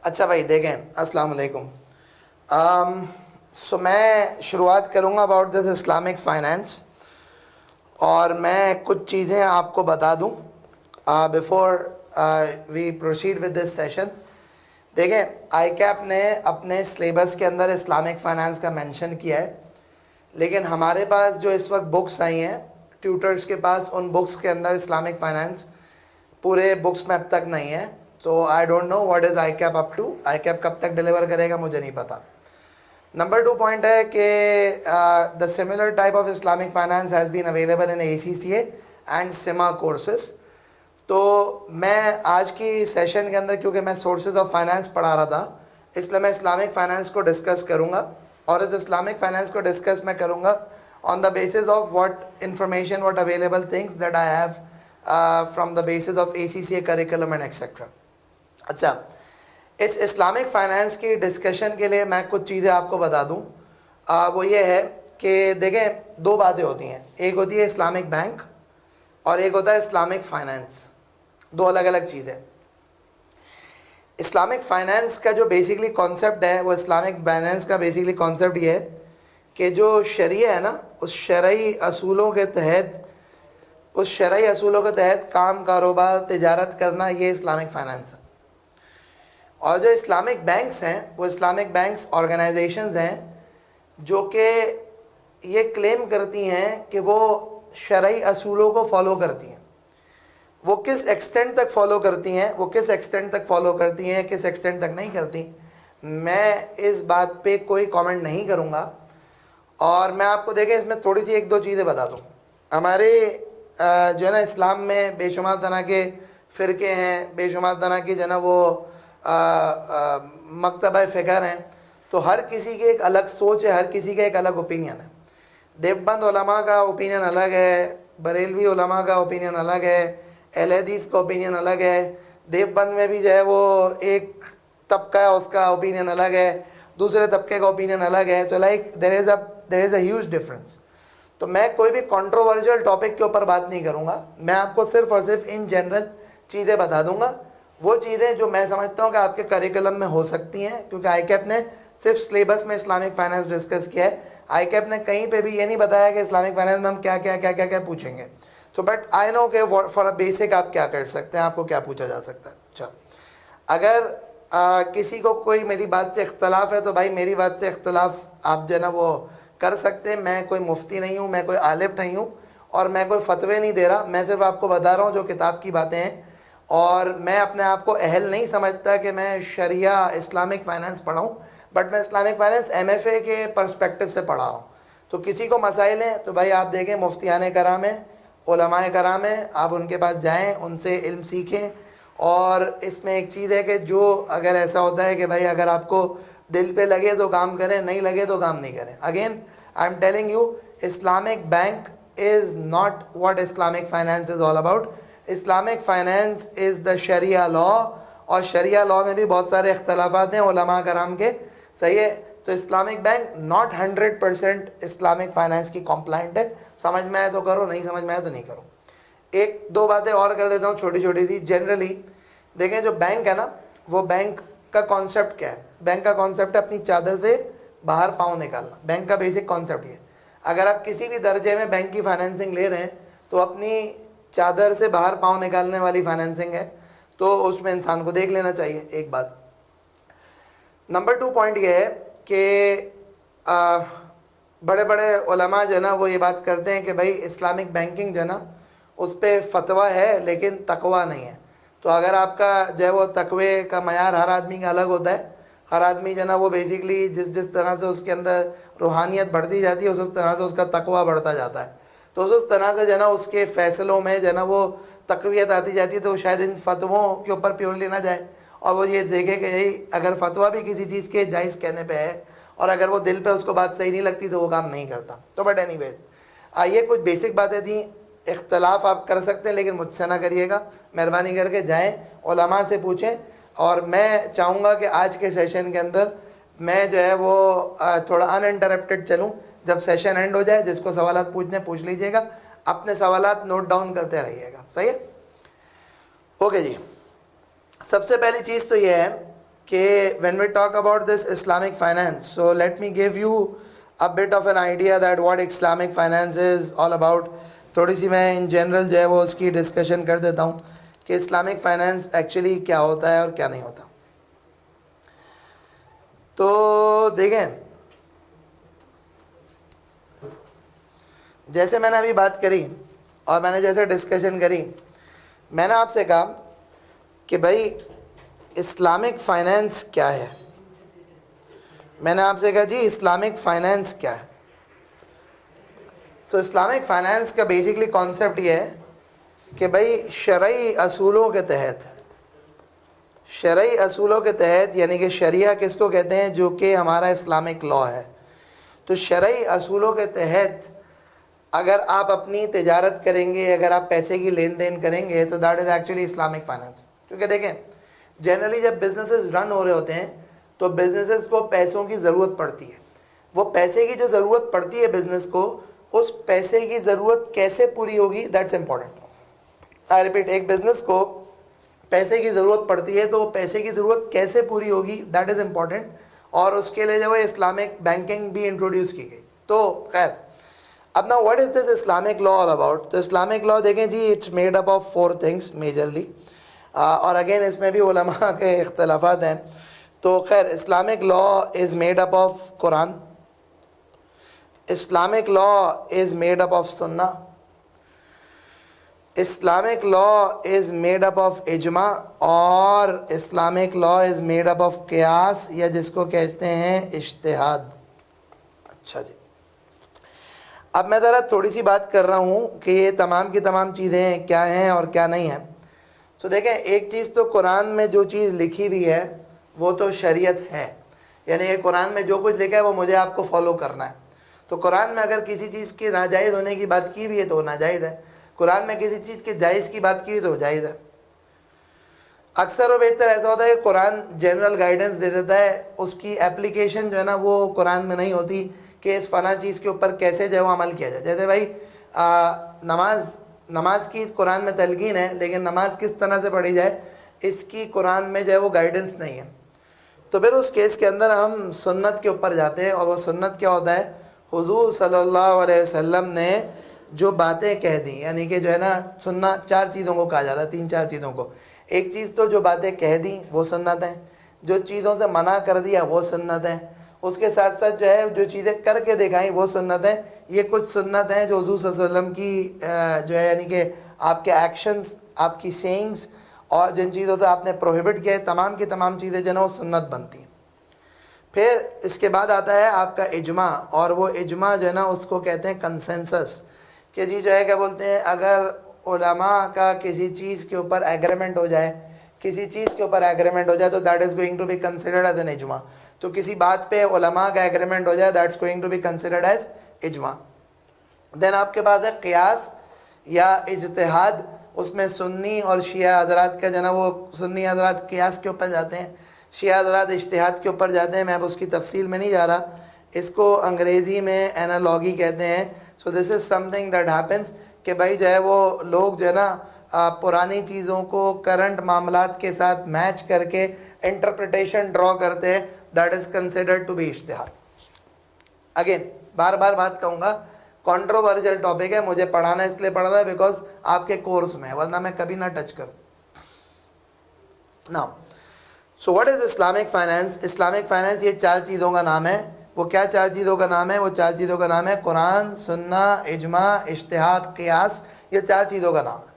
अच्छा भाई देखें, अस्सलाम वालेकुम। सो मैं शुरुआत करूँगा अबाउट दिस इस्लामिक फ़ाइनेंस, और मैं कुछ चीज़ें आपको बता दूँ before we proceed with this session. देखें, आई कैप ने अपने सिलेबस के अंदर इस्लामिक फ़ाइनेंस का मेंशन किया है, लेकिन हमारे पास जो इस वक्त बुक्स आई हैं ट्यूटर्स के पास, उन बुक्स के अंदर इस्लामिक फ़ाइनेंस पूरे बुक्स में अब तक नहीं है। So I don't know what is I cap up to. I cap कब तक डिलीवर करेगा मुझे नहीं पता। नंबर 2 पॉइंट है कि the similar type of Islamic finance has been available in ACCA and CIMA courses. तो मैं आज की सेशन के अंदर, क्योंकि मैं सोर्सेज ऑफ फाइनेंस पढ़ा रहा था, इसलिए मैं इस्लामिक फाइनेंस को डिस्कस करूँगा, और इस इस्लामिक फाइनेंस को डिस्कस मैं करूँगा on the basis of what information, what available things that I have from the basis of ACCA curriculum and etcetera. अच्छा, इस इस्लामिक फ़ाइनेंस की डिस्कशन के लिए मैं कुछ चीज़ें आपको बता दूं। वो ये है कि देखें, दो बातें होती हैं, एक होती है इस्लामिक बैंक और एक होता है इस्लामिक फ़ाइनेंस। दो अलग अलग चीज़ें। इस्लामिक फ़ाइनेंस का जो बेसिकली कॉन्सेप्ट है, वो इस्लामिक फाइनेंस का बेसिकली कॉन्सेप्ट ये है कि जो शरिया है ना, उस शरई असूलों के तहत काम, कारोबार, तिजारत करना, ये इस्लामिक फ़ाइनेंस है। और जो इस्लामिक बैंक्स हैं, वो इस्लामिक बैंक्स ऑर्गेनाइजेशंस हैं जो कि ये क्लेम करती हैं कि वो शरई असूलों को फॉलो करती हैं। वो किस एक्सटेंट तक फॉलो करती हैं, किस एक्सटेंट तक नहीं करती, मैं इस बात पे कोई कमेंट नहीं करूँगा। और मैं आपको देखें, इसमें थोड़ी सी एक दो चीज़ें बता दूँ। हमारे जो है ना, इस्लाम में बेशुमार तरह के फ़िरके हैं, बेशुमार तरह की जो है ना वो मकतबा फ़िक्र हैं। तो हर किसी की एक अलग सोच है, हर किसी का एक अलग ओपिनियन है। देवबंद उलमा का ओपिनियन अलग है, बरेलवी उलमा का ओपिनियन अलग है, अहले हदीस का ओपिनियन अलग है। देवबंद में भी जो है वो एक तबका है, उसका ओपिनियन अलग है, दूसरे तबके का ओपिनियन अलग है। तो like there is a huge difference. तो मैं कोई भी कंट्रोवर्शियल टॉपिक के ऊपर बात नहीं करूँगा, मैं आपको सिर्फ और सिर्फ इन जनरल चीज़ें बता दूँगा, वो चीज़ें जो मैं समझता हूँ कि आपके करिकुलम में हो सकती हैं। क्योंकि आई कैप ने सिर्फ सिलेबस में इस्लामिक फाइनेंस डिस्कस किया है, आई कैप ने कहीं पे भी ये नहीं बताया कि इस्लामिक फाइनेंस में हम क्या पूछेंगे। तो बट आई नो कि फॉर अ बेसिक आप क्या कर सकते हैं, आपको क्या पूछा जा सकता है। अच्छा, अगर किसी को कोई मेरी बात से इख्तलाफ है तो भाई मेरी बात से इख्तलाफ आप जो है ना वो कर सकते हैं। मैं कोई मुफ्ती नहीं हूँ, मैं कोई आलिम नहीं हूँ, और मैं कोई फतवे नहीं दे रहा। मैं सिर्फ आपको बता रहा हूँ जो किताब की बातें हैं, और मैं अपने आप को अहल नहीं समझता कि मैं शरिया इस्लामिक फ़ाइनेंस पढ़ाऊँ, बट मैं इस्लामिक फ़ाइनेंस MFA के पर्सपेक्टिव से पढ़ा रहा हूँ। तो किसी को मसाइल हैं तो भाई आप देखें, मुफ्तियान कराम हैं, उलमाए कराम हैं, आप उनके पास जाएं, उनसे इल्म सीखें। और इसमें एक चीज़ है कि जो अगर ऐसा होता है कि भाई अगर आपको दिल पे लगे तो काम करें, नहीं लगे तो काम नहीं करें। Again I am telling you, Islamic bank is not what Islamic finance is all about. Islamic finance is the sharia law, और शरिया लॉ में भी बहुत सारे इख्तलाफात हैं उलमा कराम के, सही है। तो Islamic bank not 100% Islamic finance की कॉम्प्लाइंट है। समझ में आए तो करो, नहीं समझ में आए तो नहीं करो। एक दो बातें और कर देता हूँ छोटी छोटी सी। जनरली देखें, जो बैंक है ना, वो बैंक का कॉन्सेप्ट क्या है? बैंक का कॉन्सेप्ट है अपनी चादर से बाहर पाँव निकालना। बैंक का बेसिक कॉन्सेप्ट ये। अगर आप किसी भी दर्जे में बैंक की फाइनेंसिंग ले रहे हैं तो अपनी चादर से बाहर पाँव निकालने वाली फाइनेंसिंग है, तो उसमें इंसान को देख लेना चाहिए। एक बात। नंबर 2 पॉइंट ये है कि बड़े बड़े उलमा जो है ना वो ये बात करते हैं कि भाई इस्लामिक बैंकिंग जो है ना उस पर फतवा है लेकिन तकवा नहीं है। तो अगर आपका जो है वो तकवे का मयार हर आदमी का अलग होता है। हर आदमी जो है ना वो बेसिकली जिस तरह से उसके अंदर रूहानियत बढ़ती जाती है, उस तरह से उसका तकवा बढ़ता जाता है। तो उस तरह से जो है ना उसके फ़ैसलों में जो है ना वो तकवीत आती जाती है। तो शायद इन फतवों के ऊपर प्योरली ना जाए, और वो ये देखे कि यही अगर फतवा भी किसी चीज़ के जायज़ कहने पे है, और अगर वो दिल पे उसको बात सही नहीं लगती तो वो काम नहीं करता। तो बट एनीवेज, ये कुछ बेसिक बातें थी। इख्तलाफ आप कर सकते हैं लेकिन मुझसे ना करिएगा, मेहरबानी करके जाएं उलमा से पूछें। और मैं चाहूँगा कि आज के सेशन के अंदर मैं जो है वो थोड़ा अनइंटरप्टेड चलूँ। जब सेशन एंड हो जाए, जिसको सवालात पूछने पूछ लीजिएगा, अपने सवालात नोट डाउन करते रहिएगा, सही है। ओके जी, सबसे पहली चीज़ तो ये है कि when we talk about this Islamic finance, so let me give you a bit of an idea that what Islamic finance is all about. थोड़ी सी मैं इन जनरल जो है वो उसकी डिस्कशन कर देता हूँ कि इस्लामिक फाइनेंस एक्चुअली क्या होता है और क्या नहीं होता। तो देखें, जैसे मैंने अभी बात करी और मैंने जैसे डिस्कशन करी, मैंने आपसे कहा कि भाई इस्लामिक फाइनेंस क्या है। मैंने आपसे कहा जी इस्लामिक फाइनेंस क्या है। सो इस्लामिक फाइनेंस का बेसिकली कॉन्सेप्ट ये है कि भाई शरई असूलों के तहत, शरई असूलों के तहत यानी कि शरिया किसको कहते हैं, जो कि हमारा इस्लामिक लॉ है। तो शरई असूलों के तहत अगर आप अपनी तिजारत करेंगे, अगर आप पैसे की लेन देन करेंगे, तो that is actually Islamic finance. क्योंकि देखें, जनरली जब बिजनेसेस रन हो रहे होते हैं तो बिजनेसेस को पैसों की ज़रूरत पड़ती है। वो पैसे की जो ज़रूरत पड़ती है बिज़नेस को, उस पैसे की ज़रूरत कैसे पूरी होगी, दैट्स इम्पॉर्टेंट। आई रिपीट, एक बिज़नेस को पैसे की ज़रूरत पड़ती है तो वो पैसे की ज़रूरत कैसे पूरी होगी, दैट इज़ इम्पॉर्टेंट। और उसके लिए जो है इस्लामिक बैंकिंग भी इंट्रोड्यूस की गई। तो खैर, अब ना what is this Islamic law all about. तो इस्लामिक लॉ देखें जी, it's made up of 4 things majorly, और अगेन इसमें भी उलमा के इख्तलाफात हैं। तो खैर, Islamic law is made up of Quran, Islamic law is made up of सुन्ना, Islamic law is made up of इजमा, और Islamic law is made up of क़ियास, या जिसको कहते हैं इज्तिहाद। अच्छा जी, अब मैं ज़रा थोड़ी सी बात कर रहा हूँ कि ये तमाम की तमाम चीज़ें क्या हैं और क्या नहीं हैं। तो देखें, एक चीज़ तो कुरान में जो चीज़ लिखी हुई है वो तो शरीयत है, यानी कि कुरान में जो कुछ लिखा है वो मुझे आपको फॉलो करना है। तो कुरान में अगर किसी चीज़ के नाजायज़ होने की बात की हुई है तो वो नाजायज़ है, कुरान में किसी चीज़ के जायज़ की बात की हुई तो वो जायज़ है। अक्सर और बेहतर ऐसा होता है कि कुरान जनरल गाइडेंस दे देता है, उसकी एप्लीकेशन जो है ना वो कुरान में नहीं होती कि इस फ़लाँ चीज़ के ऊपर कैसे जो है वो अमल किया जाए। जैसे भाई नमाज की कुरान में तलकीन है, लेकिन नमाज किस तरह से पढ़ी जाए इसकी कुरान में जो है वो गाइडेंस नहीं है। तो फिर उस केस के अंदर हम सुन्नत के ऊपर जाते हैं, और वो सुन्नत क्या होता है, हुजूर सल्लल्लाहु अलैहि वसल्लम ने जो बातें कह दी, यानी कि जो है ना सुन्ना 4 चीज़ों को कहा जाता है, 3-4 चीज़ों को। एक चीज़ तो जो बातें कह दी वो सुन्नत है, जो चीज़ों से मना कर दिया वो सुन्नत है, उसके साथ साथ जो है जो चीज़ें करके दिखाई वो सुन्नत है। ये कुछ सुन्नत हैं जो हुजूर सल्लल्लाहु अलैहि वसल्लम की जो है यानी कि आपके एक्शंस, आपकी सेइंग्स, और जिन चीज़ों से आपने प्रोहिबिट किया है, तमाम की तमाम चीज़ें जो है ना वो सुन्नत बनती हैं। फिर इसके बाद आता है आपका इजमा, और वो इजमा जो है ना उसको कहते हैं कंसेंसस, कि जी जो है क्या बोलते हैं, अगर उलमा का किसी चीज़ के ऊपर एग्रीमेंट हो जाए, किसी चीज़ के ऊपर एग्रीमेंट हो जाए तो that is going to be considered as an इजमा। तो किसी बात पे उलमा का एग्रीमेंट हो जाए, that's going to be considered as इजमा। देन आपके पास है क़ियास या इज्तिहाद, उसमें सुन्नी और शिया हज़रात का जो है ना वो सुन्नी हज़रात क़ियास के ऊपर जाते हैं, शिया हज़रात इज्तिहाद के ऊपर जाते हैं। मैं अब उसकी तफसील में नहीं जा रहा, इसको अंग्रेज़ी में एनालॉगी कहते हैं। So this is something that happens कि भाई जो है वो लोग जो है ना पुरानी चीज़ों को करंट मामलात के साथ मैच करके इंटरप्रिटेशन ड्रॉ करते हैं, that is considered to be इज्तिहाद। अगेन बार बार बात कहूँगा, कंट्रोवर्शियल टॉपिक है, मुझे पढ़ाना इसलिए पड़ रहा है बिकॉज आपके कोर्स में है, वरना मैं कभी ना टच करूँ। Now so what is Islamic finance. Islamic finance ये 4 चीज़ों का नाम है। वो क्या 4 चीज़ों का नाम है? वो 4 चीज़ों का नाम है कुरान, सुन्ना, इजमा, इज्तिहाद, क़ियास, ये 4 चीज़ों का नाम है।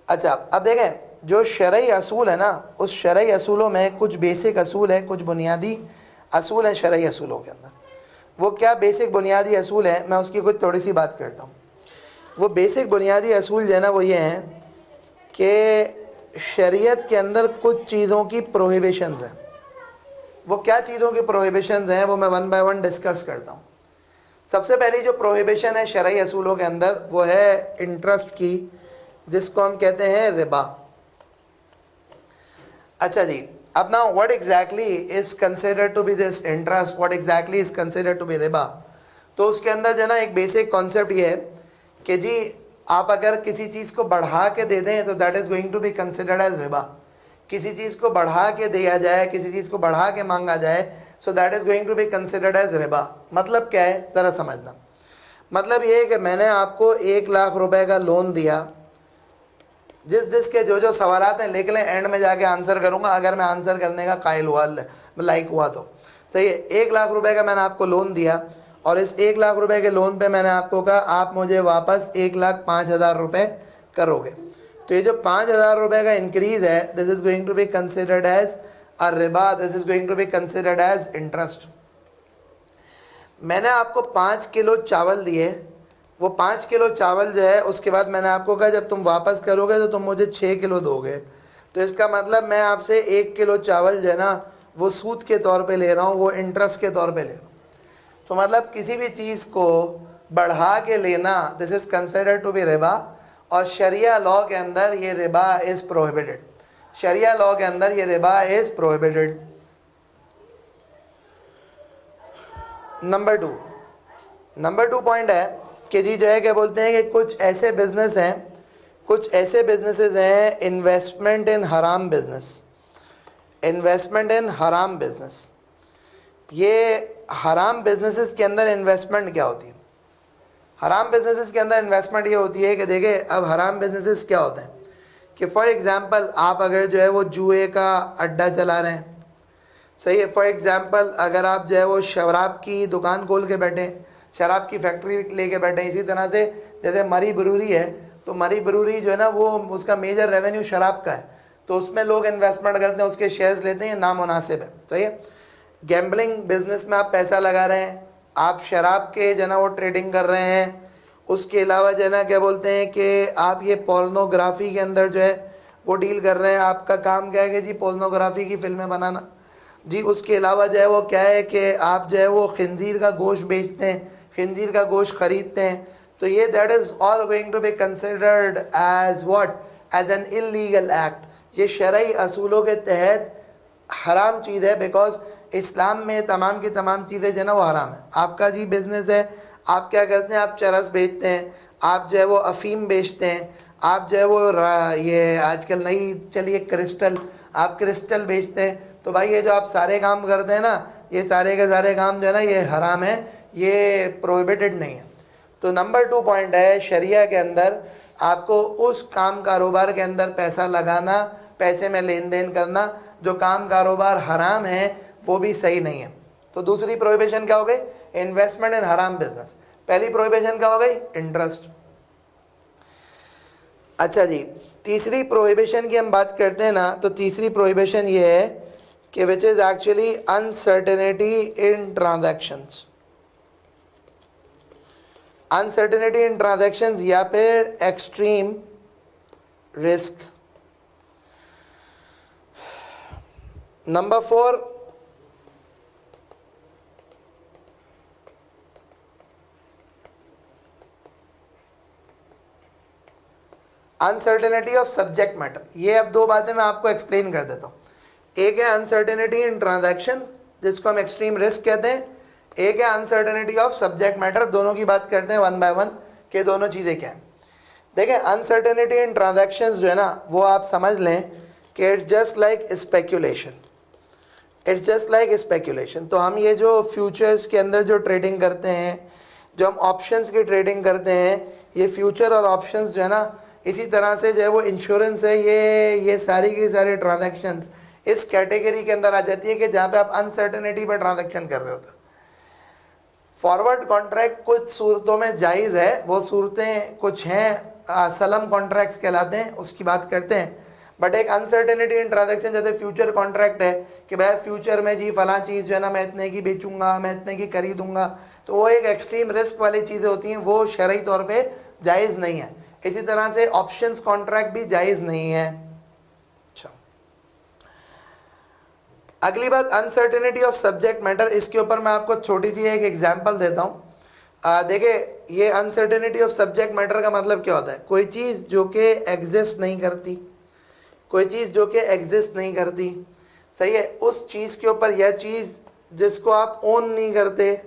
अच्छा, अब देखें, जो शरई असूल है ना, उस शरई असूलों में कुछ बेसिक असूल हैं, कुछ बुनियादी असूल हैं शरई असूलों के अंदर। वो क्या बेसिक बुनियादी असूल है, मैं उसकी कुछ थोड़ी सी बात करता हूँ। वो बेसिक बुनियादी असूल जो है ना वो ये हैं कि शरीयत के अंदर कुछ चीज़ों की प्रोहिबिशंस हैं। वो क्या चीज़ों की प्रोहिबिशंस हैं वो मैं 1 बाय 1 डिस्कस करता हूँ। सबसे पहली जो प्रोहिबिशन है शरई असूलों के अंदर वो है इंटरेस्ट की, जिसको हम कहते हैं रिबा। अच्छा जी, अब ना what exactly is considered to be this interest, what exactly is considered to be riba. तो उसके अंदर जो है ना एक बेसिक कॉन्सेप्ट ये है कि जी आप अगर किसी चीज़ को बढ़ा के दे दें तो that is going to be considered as riba. किसी चीज़ को बढ़ा के दिया जाए, किसी चीज़ को बढ़ा के मांगा जाए, so that is going to be considered as riba. मतलब क्या है ज़रा समझना। मतलब ये है कि मैंने आपको 1 लाख रुपए का लोन दिया, जिसके जो सवालात हैं लिख लें, एंड में जाके आंसर करूँगा अगर मैं आंसर करने का कायल हुआ, लाइक हुआ तो सही है। 1 लाख रुपए का मैंने आपको लोन दिया और इस 1 लाख रुपए के लोन पे मैंने आपको कहा आप मुझे वापस 1,05,000 रुपये करोगे। तो ये जो 5,000 रुपये का इंक्रीज़ है, this is going to be considered as a रिबा, this is going to be considered as interest. मैंने आपको 5 किलो चावल दिए, वो 5 किलो चावल जो है उसके बाद मैंने आपको कहा जब तुम वापस करोगे तो तुम मुझे 6 किलो दोगे। तो इसका मतलब मैं आपसे 1 किलो चावल जो है ना वो सूद के तौर पे ले रहा हूँ, वो इंटरेस्ट के तौर पे ले रहा हूँ। तो मतलब किसी भी चीज़ को बढ़ा के लेना, this is considered to be रिबा। और शरिया लॉ के अंदर ये रिबा इज़ प्रोहिबिटेड, शरिया लॉ के अंदर ये रिबा is prohibited. Number two point है कि जी जो है क्या बोलते हैं कि कुछ ऐसे बिजनेस हैं, कुछ ऐसे बिजनेसेस हैं, इन्वेस्टमेंट इन हराम बिजनेस, इन्वेस्टमेंट इन हराम बिजनेस। ये हराम बिजनेसेस के अंदर इन्वेस्टमेंट क्या होती है? हराम बिजनेसेस के अंदर इन्वेस्टमेंट ये होती है कि देखिए अब हराम बिजनेसेस क्या होते हैं कि फॉर एग्जांपल आप अगर जो है वो जुए का अड्डा चला रहे हैं, सही है। फॉर एग्जांपल अगर आप जो है वो शराब की दुकान खोल के बैठे, शराब की फैक्ट्री लेके बैठे, इसी तरह से जैसे मरी ब्रूरी है, तो मरी ब्रूरी जो है ना वो उसका मेजर रेवेन्यू शराब का है, तो उसमें लोग इन्वेस्टमेंट करते हैं, उसके शेयर्स लेते हैं, नामुनासिब है, सही है। गैम्बलिंग बिजनेस में आप पैसा लगा रहे हैं, आप शराब के जो है ना वो ट्रेडिंग कर रहे हैं। उसके अलावा जो है ना क्या बोलते हैं कि आप ये पोर्नोग्राफी के अंदर जो है वो डील कर रहे हैं, आपका काम क्या है कि जी पोर्नोग्राफी की फिल्में बनाना जी। उसके अलावा जो है वो क्या है कि आप जो है वो खिंजीर का गोश्त बेचते हैं, खिंजीर का गोश्त ख़रीदते हैं। तो ये that is all going to be considered as what, as an illegal act. ये शरई असूलों के तहत हराम चीज़ है, बिकॉज इस्लाम में तमाम की तमाम चीज़ें जो है ना वो हराम है। आपका जी बिज़नेस है, आप क्या करते हैं, आप चरस बेचते हैं, आप जो है वो अफ़ीम बेचते हैं, आप जो है वो ये आजकल नई चलिए क्रिस्टल, आप क्रिस्टल बेचते हैं। तो भाई ये जो आप सारे काम करते हैं ना, ये सारे के सारे काम जो है ना ये हराम है, ये प्रोहिबिटेड नहीं है। तो नंबर 2 पॉइंट है, शरिया के अंदर आपको उस काम कारोबार के अंदर पैसा लगाना, पैसे में लेन देन करना, जो काम कारोबार हराम है वो भी सही नहीं है। तो दूसरी प्रोहिबिशन क्या हो गई? इन्वेस्टमेंट इन हराम बिजनेस। पहली प्रोहिबिशन क्या हो गई? इंटरेस्ट। अच्छा जी, तीसरी प्रोहिबिशन की हम बात करते हैं ना, तो तीसरी प्रोहिबिशन ये है कि which is actually uncertainty in transactions. Uncertainty in transactions या फिर extreme risk. Number 4, uncertainty of subject matter. ये अब 2 बातें मैं आपको एक्सप्लेन कर देता हूँ। एक है अनसर्टेनिटी इन ट्रांजैक्शन, जिसको हम एक्सट्रीम रिस्क कहते हैं। एक है अनसर्टेनिटी ऑफ सब्जेक्ट मैटर। दोनों की बात करते हैं वन बाय वन कि दोनों चीज़ें क्या हैं। देखें, अनसर्टेनिटी इन ट्रांजैक्शंस जो है ना वो आप समझ लें कि it's just like speculation, it's just like speculation. तो हम ये जो फ्यूचर्स के अंदर जो ट्रेडिंग करते हैं, जो हम ऑप्शंस की ट्रेडिंग करते हैं, ये फ्यूचर और ऑप्शंस जो है ना, इसी तरह से जो है वो इंश्योरेंस है, ये सारी की सारी ट्रांजैक्शंस इस कैटेगरी के अंदर आ जाती है कि जहाँ पे आप अनसर्टेनिटी पर ट्रांजैक्शन कर रहे होते हो। फॉरवर्ड कॉन्ट्रैक्ट कुछ सूरतों में जायज़ है, वो सूरतें कुछ हैं सलम कॉन्ट्रैक्ट्स कहलाते हैं, उसकी बात करते हैं। बट एक अनसर्टेनिटी इन ट्रांजैक्शन जैसे फ्यूचर कॉन्ट्रैक्ट है कि भाई फ्यूचर में जी फलां चीज़ जो है ना मैं इतने की बेचूंगा, मैं इतने की खरीदूंगा, तो वो एक एक्सट्रीम रिस्क वाली चीज़ें होती हैं, वो शरई तौर पे जायज़ नहीं है। इसी तरह से ऑप्शंस कॉन्ट्रैक्ट भी जायज़ नहीं है। अच्छा, अगली बात अनसर्टेनिटी ऑफ सब्जेक्ट मैटर। इसके ऊपर मैं आपको छोटी सी एक एग्जांपल देता हूँ। देखिए, ये अनसर्टेनिटी ऑफ सब्जेक्ट मैटर का मतलब क्या होता है? कोई चीज़ जो कि एग्जिस्ट नहीं करती, कोई चीज़ जो कि एग्जिस्ट नहीं करती, सही है, उस चीज़ के ऊपर यह चीज़ जिसको आप ओन नहीं करते,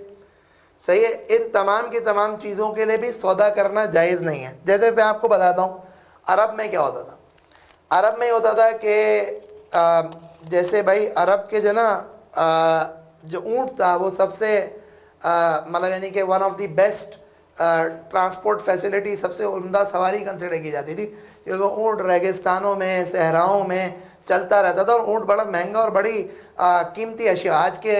सही है, इन तमाम की तमाम चीज़ों के लिए भी सौदा करना जायज़ नहीं है। जैसे मैं आपको बताता हूँ, अरब में क्या होता था। अरब में होता था कि जैसे भाई अरब के जो ना जो ऊँट था वो सबसे मतलब यानी कि one of the best transport facility, सबसे उम्दा सवारी कंसिडर की जाती थी, क्योंकि ऊँट रेगिस्तानों में सहराओं में चलता रहता था और ऊँट बड़ा महंगा और बड़ी कीमती अशिया। आज के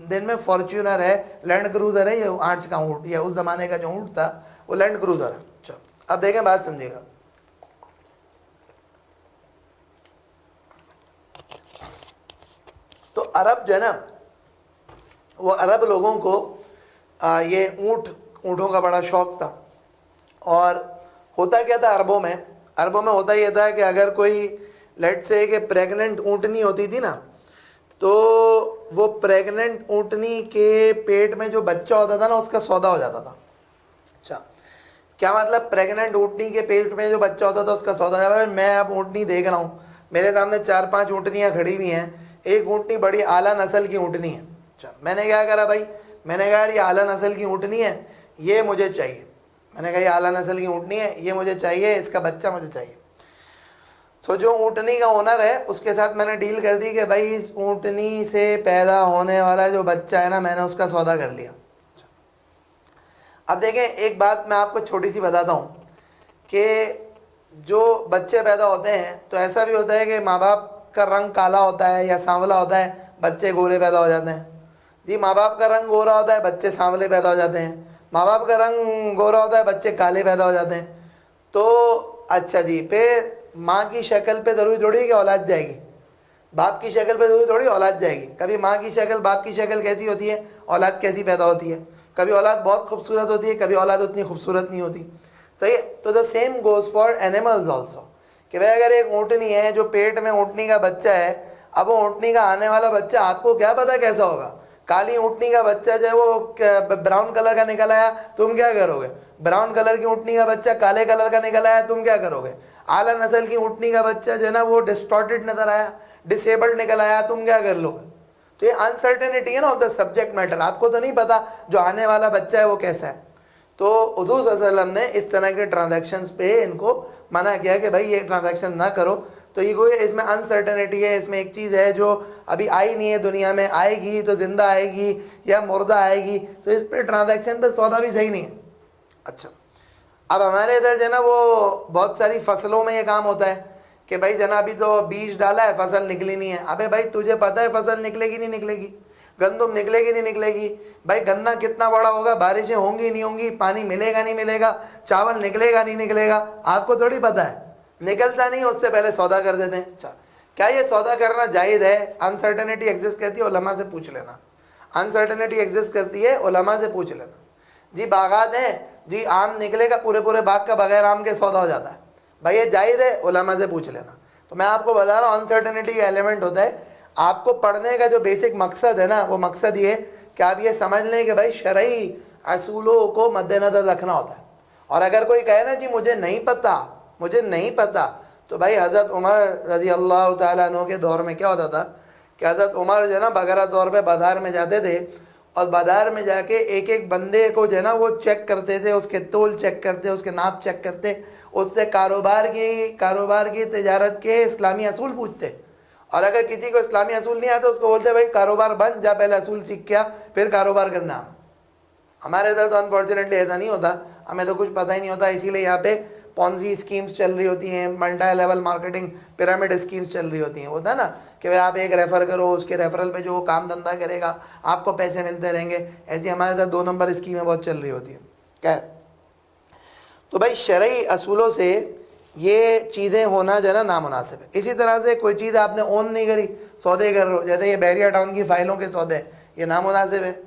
दिन में फॉर्च्यूनर है, लैंड क्रूज़र है, ये आज का ऊँट, या उस ज़माने का जो ऊँट था वो लैंड क्रूज़र है। चलो अब देखें, बात समझिएगा। तो अरब जो है ना, वो अरब लोगों को ये ऊँटों का बड़ा शौक़ था। और होता क्या था अरबों में होता ये था कि अगर कोई लेट से कि प्रेग्नेंट ऊँटनी होती थी ना, तो वो प्रेग्नेंट ऊँटनी के पेट में जो बच्चा होता था ना, उसका सौदा हो जाता था। अच्छा, क्या मतलब? प्रेग्नेंट ऊँटनी के पेट में जो बच्चा होता था उसका सौदा हो जाता था। मैं अब ऊँटनी देख रहा हूँ, मेरे सामने 4-5 ऊँटनियाँ खड़ी हुई हैं, एक ऊँटनी बड़ी आला नस्ल की ऊँटनी है। अच्छा, मैंने क्या करा भाई, मैंने कहा यार ये आला नस्ल की ऊँटनी है, ये मुझे चाहिए। मैंने कहा ये आला नस्ल की ऊँटनी है, ये मुझे चाहिए, इसका बच्चा मुझे चाहिए। सो जो ऊँटनी का ओनर है उसके साथ मैंने डील कर दी कि भाई इस ऊँटनी से पैदा होने वाला जो बच्चा है ना, मैंने उसका सौदा कर लिया। अब देखें, एक बात मैं आपको छोटी सी बताता हूँ कि जो बच्चे पैदा होते हैं तो ऐसा भी होता है कि माँ बाप का रंग काला होता है या सांवला होता है, बच्चे गोरे पैदा हो जाते हैं। जी, माँ बाप का रंग गोरा होता है, बच्चे सांवले पैदा हो जाते हैं। माँ बाप का रंग गोरा होता है, बच्चे काले पैदा हो जाते हैं। तो अच्छा जी, फिर माँ की शक्ल पे ज़रूरी थोड़ी कि औलाद जाएगी, बाप की शक्ल पे ज़रूरी थोड़ी औलाद जाएगी। कभी माँ की शक्ल बाप की शक्ल कैसी होती है, औलाद कैसी पैदा होती है। कभी औलाद बहुत खूबसूरत होती है, कभी औलाद उतनी खूबसूरत नहीं होती। सही है। तो the same goes for animals also, कि भाई अगर एक ऊँटनी है जो पेट में ऊँटनी का बच्चा है, अब वो ऊँटनी का आने वाला बच्चा आपको क्या पता कैसा होगा। काली ऊँटनी का बच्चा जो है वो ब्राउन कलर का निकल आया, तुम क्या करोगे? ब्राउन कलर की ऊँटनी का बच्चा काले कलर का निकल आया, तुम क्या करोगे? आला नस्ल की ऊँटनी का बच्चा जो है ना वो डिस्टॉर्टेड नजर आया, डिसेबल्ड निकल आया, तुम क्या कर लोगे? तो ये अनसर्टेनिटी है ना ऑफ द सब्जेक्ट मैटर, आपको तो नहीं पता जो आने वाला बच्चा है वो कैसा है। तो हुजूर सल्लल्लाहु अलैहि वसल्लम ने इस तरह के ट्रांजैक्शंस पे इनको मना किया कि भाई ये ट्रांजैक्शन ना करो। तो ये कोई इसमें अनसर्टेनिटी है, इसमें एक चीज़ है जो अभी आई नहीं है दुनिया में, आएगी तो ज़िंदा आएगी या मुर्दा आएगी, तो इस पर ट्रांजैक्शन पे सौदा भी सही नहीं है। अच्छा, अब हमारे इधर जो है ना वो बहुत सारी फसलों में ये काम होता है कि भाई जना अभी तो बीज डाला है, फसल निकली नहीं है। अबे भाई तुझे पता है फसल निकलेगी नहीं निकलेगी, गंदुम निकलेगी नहीं निकलेगी? भाई गन्ना कितना बड़ा होगा, बारिशें होंगी नहीं होंगी, पानी मिलेगा नहीं मिलेगा, चावल निकलेगा नहीं निकलेगा, आपको थोड़ी पता है। निकलता नहीं, उससे पहले सौदा कर देते हैं। अच्छा, क्या ये सौदा करना जायज़ है? अनसर्टेनिटी एग्जिस्ट करती है, उलमा से पूछ लेना। अनसर्टेनिटी एग्जिस्ट करती है, उलमा से पूछ लेना। जी बागात हैं, जी आम निकलेगा, पूरे पूरे बाग का बगैर आम के सौदा हो जाता है, भाई ये जायज़ है? उलमा से पूछ लेना। तो मैं आपको बता रहा हूँ अनसर्टेनिटी का एलिमेंट होता है। आपको पढ़ने का जो बेसिक मकसद है ना, वो मकसद ये कि आप ये समझ लें कि भाई शरई असूलों को मद्देनज़र रखना होता है। और अगर कोई कहे ना जी मुझे नहीं पता, तो भाई हज़रत उमर रज़ी अल्लाह ताला अन्हु के दौर में क्या होता था कि हज़रत उमर जो है ना बगैर तौर पे बाज़ार में जाते थे और बाज़ार में जाके एक एक बंदे को जो है ना वो चेक करते थे, उसके तोल चेक करते, उसके नाप चेक करते, उससे कारोबार की तिजारत के इस्लामी असूल पूछते। और अगर किसी को इस्लामी असूल नहीं आता उसको बोलते भाई कारोबार बंद, जा पहले असूल सीख के आ, फिर कारोबार करना। हमारे इधर तो अनफॉर्चुनेटली ऐसा नहीं होता, हमें तो कुछ पता ही नहीं होता, इसीलिए यहाँ पे पॉन्जी स्कीम्स चल रही होती हैं, multi level marketing pyramid schemes चल रही होती हैं। होता है ना कि भाई आप एक रेफ़र करो, उसके रेफरल पे जो काम धंधा करेगा आपको पैसे मिलते रहेंगे। ऐसी हमारे साथ 2 नंबर स्कीमें बहुत चल रही होती हैं। क्या तो भाई शरई असूलों से ये चीज़ें होना जो है ना नामुनासिब है। इसी तरह से कोई चीज़ आपने ओन नहीं करी, सौदे कर रहे हो, जैसे ये बैरिया टाउन की फ़ाइलों के सौदे, ये नामुनासिब है।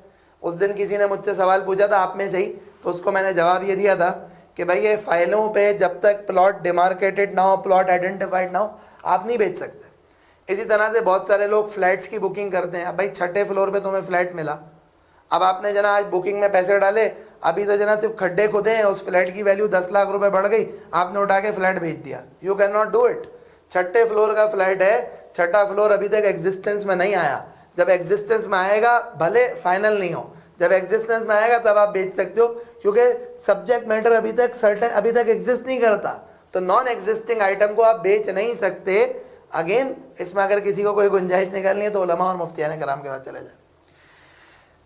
उस दिन किसी ने मुझसे सवाल पूछा था आप में से ही, तो उसको मैंने जवाब ये दिया था कि भाई ये फ़ाइलों पे जब तक प्लॉट डिमार्केटेड ना हो, प्लॉट आइडेंटिफाइड ना हो, आप नहीं बेच सकते। इसी तरह से बहुत सारे लोग फ्लैट्स की बुकिंग करते हैं। अब भाई 6ठे फ्लोर पे तुम्हें फ्लैट मिला, अब आपने जना आज बुकिंग में पैसे डाले, अभी तो जना सिर्फ खड्डे खुदे हैं, उस फ्लैट की वैल्यू 10 लाख रुपए बढ़ गई, आपने उठा के फ्लैट बेच दिया। You can not do it. 6ठे फ्लोर का फ्लैट है, 6ठा फ्लोर अभी तक एग्जिस्टेंस में नहीं आया। जब एग्जिस्टेंस में आएगा, भले फाइनल नहीं हो, जब एग्जिस्टेंस में आएगा तब आप बेच सकते हो, क्योंकि सब्जेक्ट मैटर अभी तक एग्जिस्ट नहीं करता। तो नॉन एग्जिस्टिंग आइटम को आप बेच नहीं सकते अगेन इसमें अगर किसी को कोई गुंजाइश निकालनी है तो उलमा और मुफ्तियान कराम के बाद चले जाए।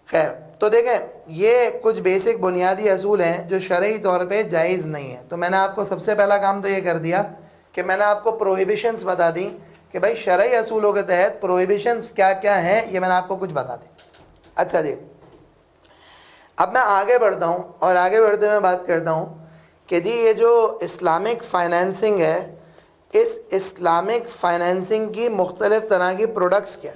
खैर, तो देखें ये कुछ बेसिक बुनियादी असूल हैं जो शरई तौर पे जायज़ नहीं है। तो मैंने आपको सबसे पहला काम तो ये कर दिया कि मैंने आपको प्रोहिबिशंस बता दी कि भाई शरई असूलों के तहत प्रोहिबिशंस क्या क्या हैं, ये मैंने आपको कुछ बता दी। अच्छा जी, अब मैं आगे बढ़ता हूँ और आगे बढ़ते हुए बात करता हूँ कि जी ये जो इस्लामिक फ़ाइनेंसिंग है, इस इस्लामिक फ़ाइनेंसिंग की मुख्तलिफ़ तरह की प्रोडक्ट्स क्या।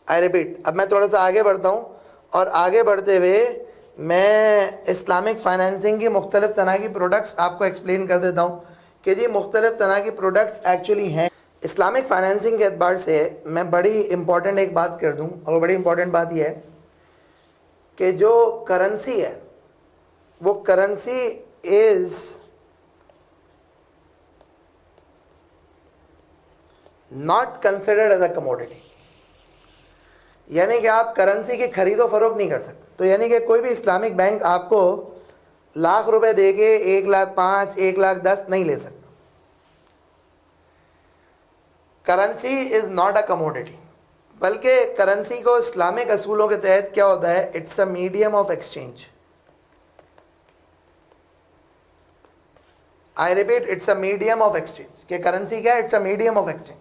आई रिपीट, अब मैं थोड़ा सा आगे बढ़ता हूँ और आगे बढ़ते हुए मैं इस्लामिक फ़ाइनेंसिंग की मुख्तलिफ़ तरह की प्रोडक्ट्स आपको एक्सप्लेन कर देता हूँ कि जी मुख्तलिफ़ तरह की प्रोडक्ट्स एक्चुअली हैं। इस्लामिक फ़ाइनेंसिंग के एतबार से मैं बड़ी इम्पॉर्टेंट एक बात कर दूँ, और बड़ी इम्पॉर्टेंट बात यह है कि जो करेंसी है वो currency is not considered as a commodity. यानी कि आप करेंसी की खरीदो फरोख्त नहीं कर सकते। तो यानी कि कोई भी इस्लामिक बैंक आपको लाख रुपए दे के 1,05,000 1,10,000 नहीं ले सकता। Currency is not a commodity, बल्कि करेंसी को इस्लामिक असूलों के तहत क्या होता है, it's a medium of exchange. I repeat, it's a medium of exchange. कि करेंसी क्या है, it's a medium of exchange.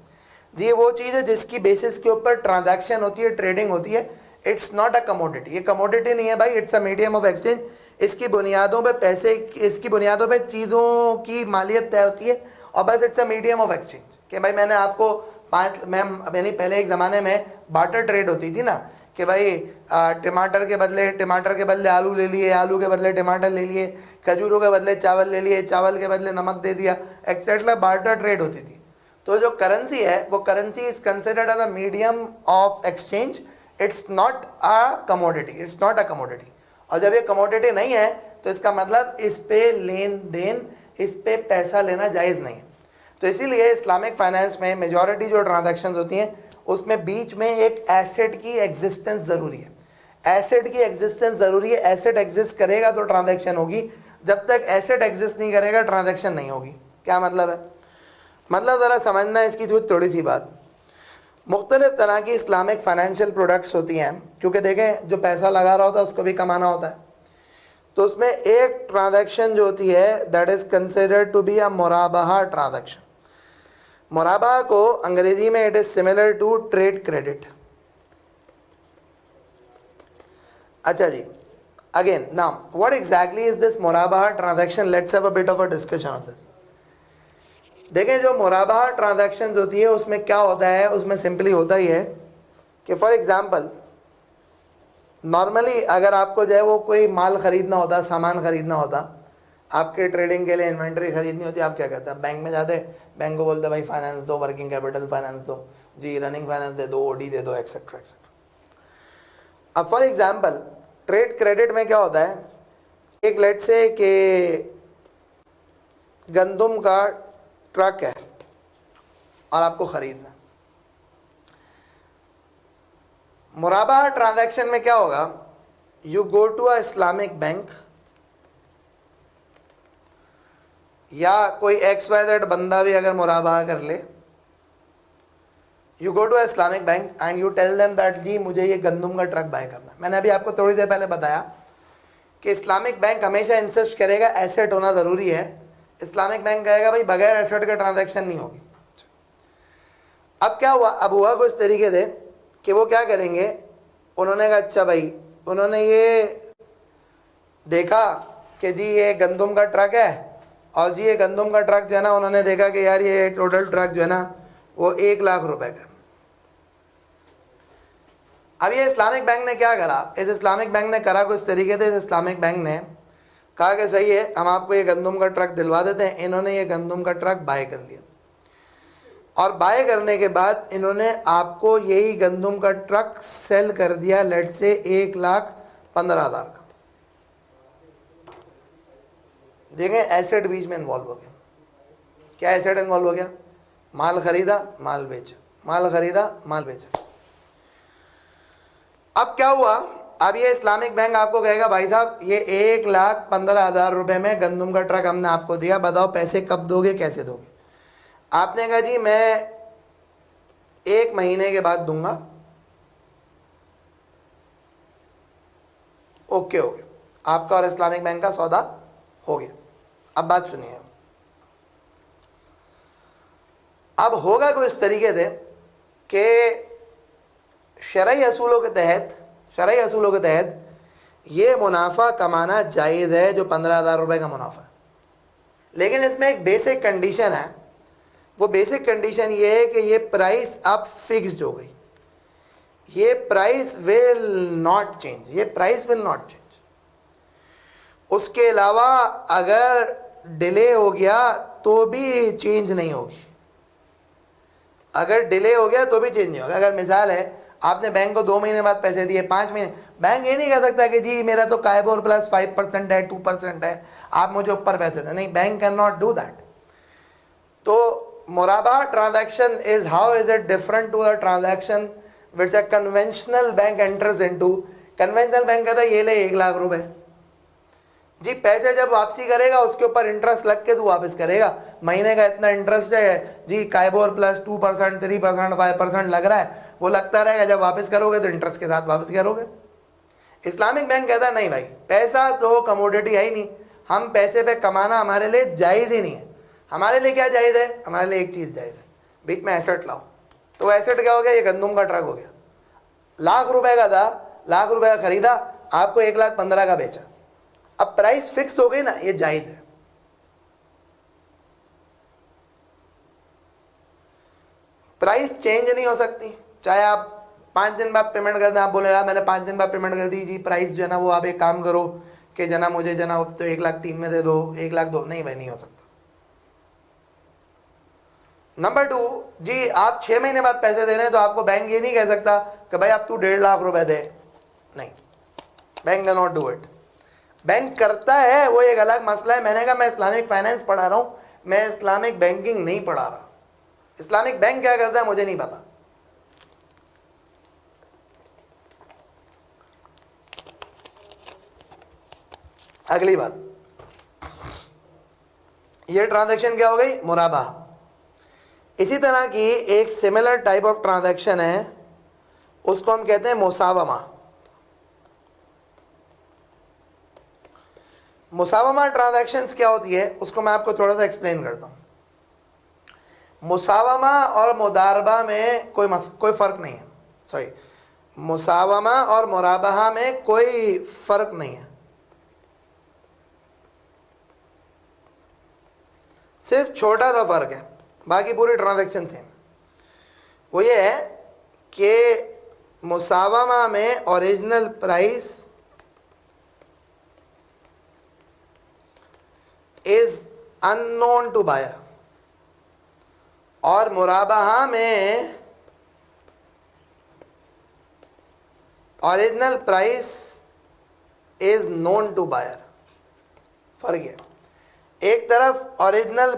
जी वो चीज़ है जिसकी बेसिस के ऊपर ट्रांजैक्शन होती है, ट्रेडिंग होती है। इट्स नॉट अ कमोडिटी, ये कमोडिटी नहीं है भाई, it's a medium of exchange. इसकी बुनियादों पे पैसे, इसकी बुनियादों पे चीज़ों की मालियत तय होती है, और बस it's a medium of exchange. कि भाई मैंने आपको यानी पहले एक ज़माने में बार्टर ट्रेड होती थी ना, कि भाई टमाटर के बदले आलू ले लिए, आलू के बदले टमाटर ले लिए, खजूरों के बदले चावल ले लिए, चावल के बदले नमक दे दिया, एक्सेट्रा बार्टर ट्रेड होती थी। तो जो करेंसी है वो currency is considered as a medium of exchange, it's not a commodity, it's not a commodity. और जब ये कमोडिटी नहीं है तो इसका मतलब इस पे लेन देन, इस पे पैसा लेना जायज़ नहीं है। तो इसीलिए इस्लामिक फाइनेंस में मेजॉरिटी जो ट्रांजैक्शंस होती हैं उसमें बीच में एक एसेट की एग्जिस्टेंस ज़रूरी है। एसेट की एग्जिस्टेंस ज़रूरी है। एसेट एग्जिस्ट करेगा तो ट्रांजैक्शन होगी, जब तक एसेट एग्जिस्ट नहीं करेगा ट्रांजैक्शन नहीं होगी। क्या मतलब है? मतलब ज़रा समझना है इसकी थोड़ी सी बात। मुख्तलिफ़ तरह की इस्लामिक फ़ाइनेंशियल प्रोडक्ट्स होती हैं, क्योंकि देखें जो पैसा लगा रहा होता है उसको भी कमाना होता है। तो उसमें एक ट्रांजैक्शन जो होती है that is considered to be a मुराबाहा ट्रांजैक्शन। मुराबाहा को अंग्रेज़ी में it is similar to trade credit. अच्छा जी, again now what exactly is this मुराबाहा transaction? Let's have a bit of a discussion of this. देखें जो मुराबाहा ट्रांजैक्शन होती है उसमें क्या होता है, उसमें सिंपली होता ही है कि फॉर एग्ज़ाम्पल नॉर्मली अगर आपको जो है वो कोई माल ख़रीदना होता, सामान ख़रीदना होता, आपके ट्रेडिंग के लिए इन्वेंट्री ख़रीदनी होती, आप क्या करते हैं? बैंक में जाते, बैंक को बोलते भाई फाइनेंस दो, वर्किंग कैपिटल फाइनेंस दो जी, रनिंग फाइनेंस दे दो, ओडी दे दो, एक्सेट्रा एक्सेट्रा। अब फॉर एग्ज़ाम्पल ट्रेड क्रेडिट में क्या होता है, एक लेट से कि गंदम का ट्रक है और आपको ख़रीदना। मुराबाहा ट्रांजैक्शन में क्या होगा, you go to a Islamic bank, या कोई XYZ बंदा भी अगर मुराबाहा कर ले, you go to a Islamic bank and you tell them that जी मुझे ये गंदम का ट्रक बाय करना है। मैंने अभी आपको थोड़ी देर पहले बताया कि इस्लामिक बैंक हमेशा इंसिस्ट करेगा एसेट होना ज़रूरी है। इस्लामिक बैंक कहेगा भाई बगैर एसेट के ट्रांजैक्शन नहीं होगी। अब क्या हुआ, अब हुआ कुछ तरीके से कि वो क्या करेंगे, उन्होंने कहा अच्छा भाई, उन्होंने ये देखा कि जी ये गंदम का ट्रक है, और जी ये गंदम का ट्रक जो है ना, उन्होंने देखा कि यार ये टोटल ट्रक जो है ना वो 1,00,000 रुपए का। अब ये इस्लामिक बैंक ने क्या करा, इस इस्लामिक बैंक ने करा कुछ तरीके से, इस इस्लामिक बैंक ने कहा कि सही है हम आपको ये गंदम का ट्रक दिलवा देते हैं। इन्होंने ये गंदम का ट्रक बाय कर लिया, और बाय करने के बाद इन्होंने आपको यही गंदम का ट्रक सेल कर दिया लेट से 1,15,000 का। देखें एसेट बीच में इन्वॉल्व हो गया। क्या एसेट इन्वॉल्व हो गया? माल खरीदा, माल बेचा, माल खरीदा, माल बेचा। अब क्या हुआ, अब ये इस्लामिक बैंक आपको कहेगा भाई साहब ये 1,15,000 रुपये में गंदम का ट्रक हमने आपको दिया, बताओ पैसे कब दोगे, कैसे दोगे? आपने कहा जी मैं 1 महीने के बाद दूंगा। ओके हो गया, आपका और इस्लामिक बैंक का सौदा हो गया। अब बात सुनिए, अब होगा कुछ इस तरीके से कि शरई असूलों के तहत ये मुनाफा कमाना जायज़ है जो 15,000 रुपये का मुनाफा है, लेकिन इसमें एक बेसिक कंडीशन है। वो बेसिक कंडीशन ये है कि ये प्राइस अब फिक्स्ड हो गई, ये प्राइस विल नॉट चेंज। उसके अलावा अगर डिले हो गया तो भी चेंज नहीं होगी, अगर मिसाल है आपने बैंक को 2 महीने बाद पैसे दिए, 5 महीने, बैंक ये नहीं कह सकता कि जी मेरा तो काइबोर प्लस 5% है, 2% है, आप मुझे ऊपर पैसे दें। नहीं, bank can not do that. तो मुराबा transaction is, how is it different to a transaction which a conventional bank enters into. Conventional bank कहता है ये ले 1 लाख रुपए जी, पैसे जब वापसी करेगा उसके ऊपर इंटरेस्ट लग के तू वापस करेगा, महीने का इतना इंटरेस्ट है जी, काइबोर प्लस 2%, 3%, 5% लग रहा है, वो लगता रहेगा, जब वापस करोगे तो इंटरेस्ट के साथ वापस करोगे। इस्लामिक बैंक कहता है नहीं भाई, पैसा तो कमोडिटी है ही नहीं, हम पैसे पे कमाना हमारे लिए जायज़ ही नहीं है। हमारे लिए क्या जायज़ है? हमारे लिए एक चीज़ जायज़ है, बीच में एसेट लाओ। तो एसेट क्या हो गया? ये गंदुम का ट्रक हो गया, लाख रुपए का था, लाख रुपए का खरीदा, आपको 1,15,000 का बेचा। अब प्राइस फिक्स हो गई ना, ये जायज़ है। प्राइस चेंज नहीं हो सकती, चाहे आप 5 दिन बाद पेमेंट कर दें। आप बोले यार मैंने 5 दिन बाद पेमेंट कर दी जी, प्राइस जो है ना वो आप एक काम करो कि जना मुझे जना तो 1,03,000 में दे दो, 1,02,000, नहीं भाई, नहीं हो सकता। नंबर 2 जी, आप 6 महीने बाद पैसे दे रहे हैं तो आपको बैंक ये नहीं कह सकता कि भाई अब तू 1.5 लाख रुपए दे, नहीं, bank can not do it. Bank करता है वो एक अलग मसला है। मैंने कहा मैं इस्लामिक फाइनेंस पढ़ा रहा हूं, मैं इस्लामिक बैंकिंग नहीं पढ़ा रहा। इस्लामिक बैंक क्या करता है मुझे नहीं पता। अगली बात, ये ट्रांजैक्शन क्या हो गई? मुराबा। इसी तरह की एक सिमिलर टाइप ऑफ ट्रांजैक्शन है, उसको हम कहते हैं मुसावमा। मुसावमा ट्रांजैक्शंस क्या होती है उसको मैं आपको थोड़ा सा एक्सप्लेन करता हूँ। मुसावमा और मुदारबा में कोई फ़र्क नहीं है, सॉरी, मुसावमा और मुराबहा में कोई फ़र्क नहीं है, सिर्फ छोटा सा फ़र्क है, बाकी पूरी ट्रांजैक्शन सेम। वो ये है कि मुसावमा में original price is unknown to buyer और मुराबहा में original price is known to buyer. फर्क है, एक तरफ ओरिजिनल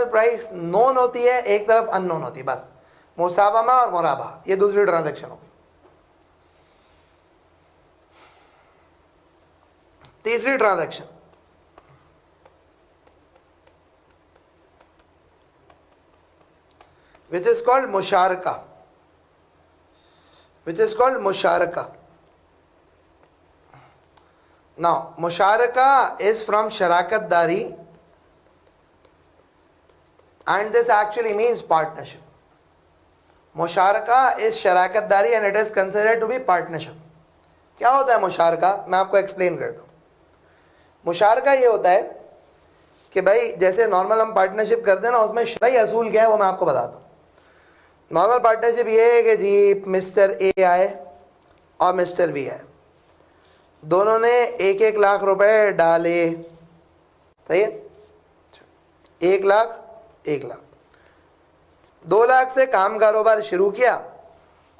प्राइस नोन होती है, एक तरफ अननोन होती है, बस। मुसावमा और मुराबहा ये दूसरी ट्रांजैक्शन होगी। तीसरी transaction, which is called musharaka. Now musharaka is from sharakat dari and this actually means partnership. मुशारका इज शराकत दारी and it is considered to be partnership. क्या होता है मुशारका? मैं आपको एक्सप्लेन करता हूँ। मुशारका ये होता है कि भाई जैसे नॉर्मल हम पार्टनरशिप करते हैं ना, उसमें शरई असूल क्या है वो मैं आपको बताता हूँ। नॉर्मल पार्टनरशिप ये है कि जी मिस्टर ए आए और मिस्टर बी आए, दोनों ने 1-1 लाख रुपए डाले, सही है, 1 लाख 1 लाख, 2 लाख से काम कारोबार शुरू किया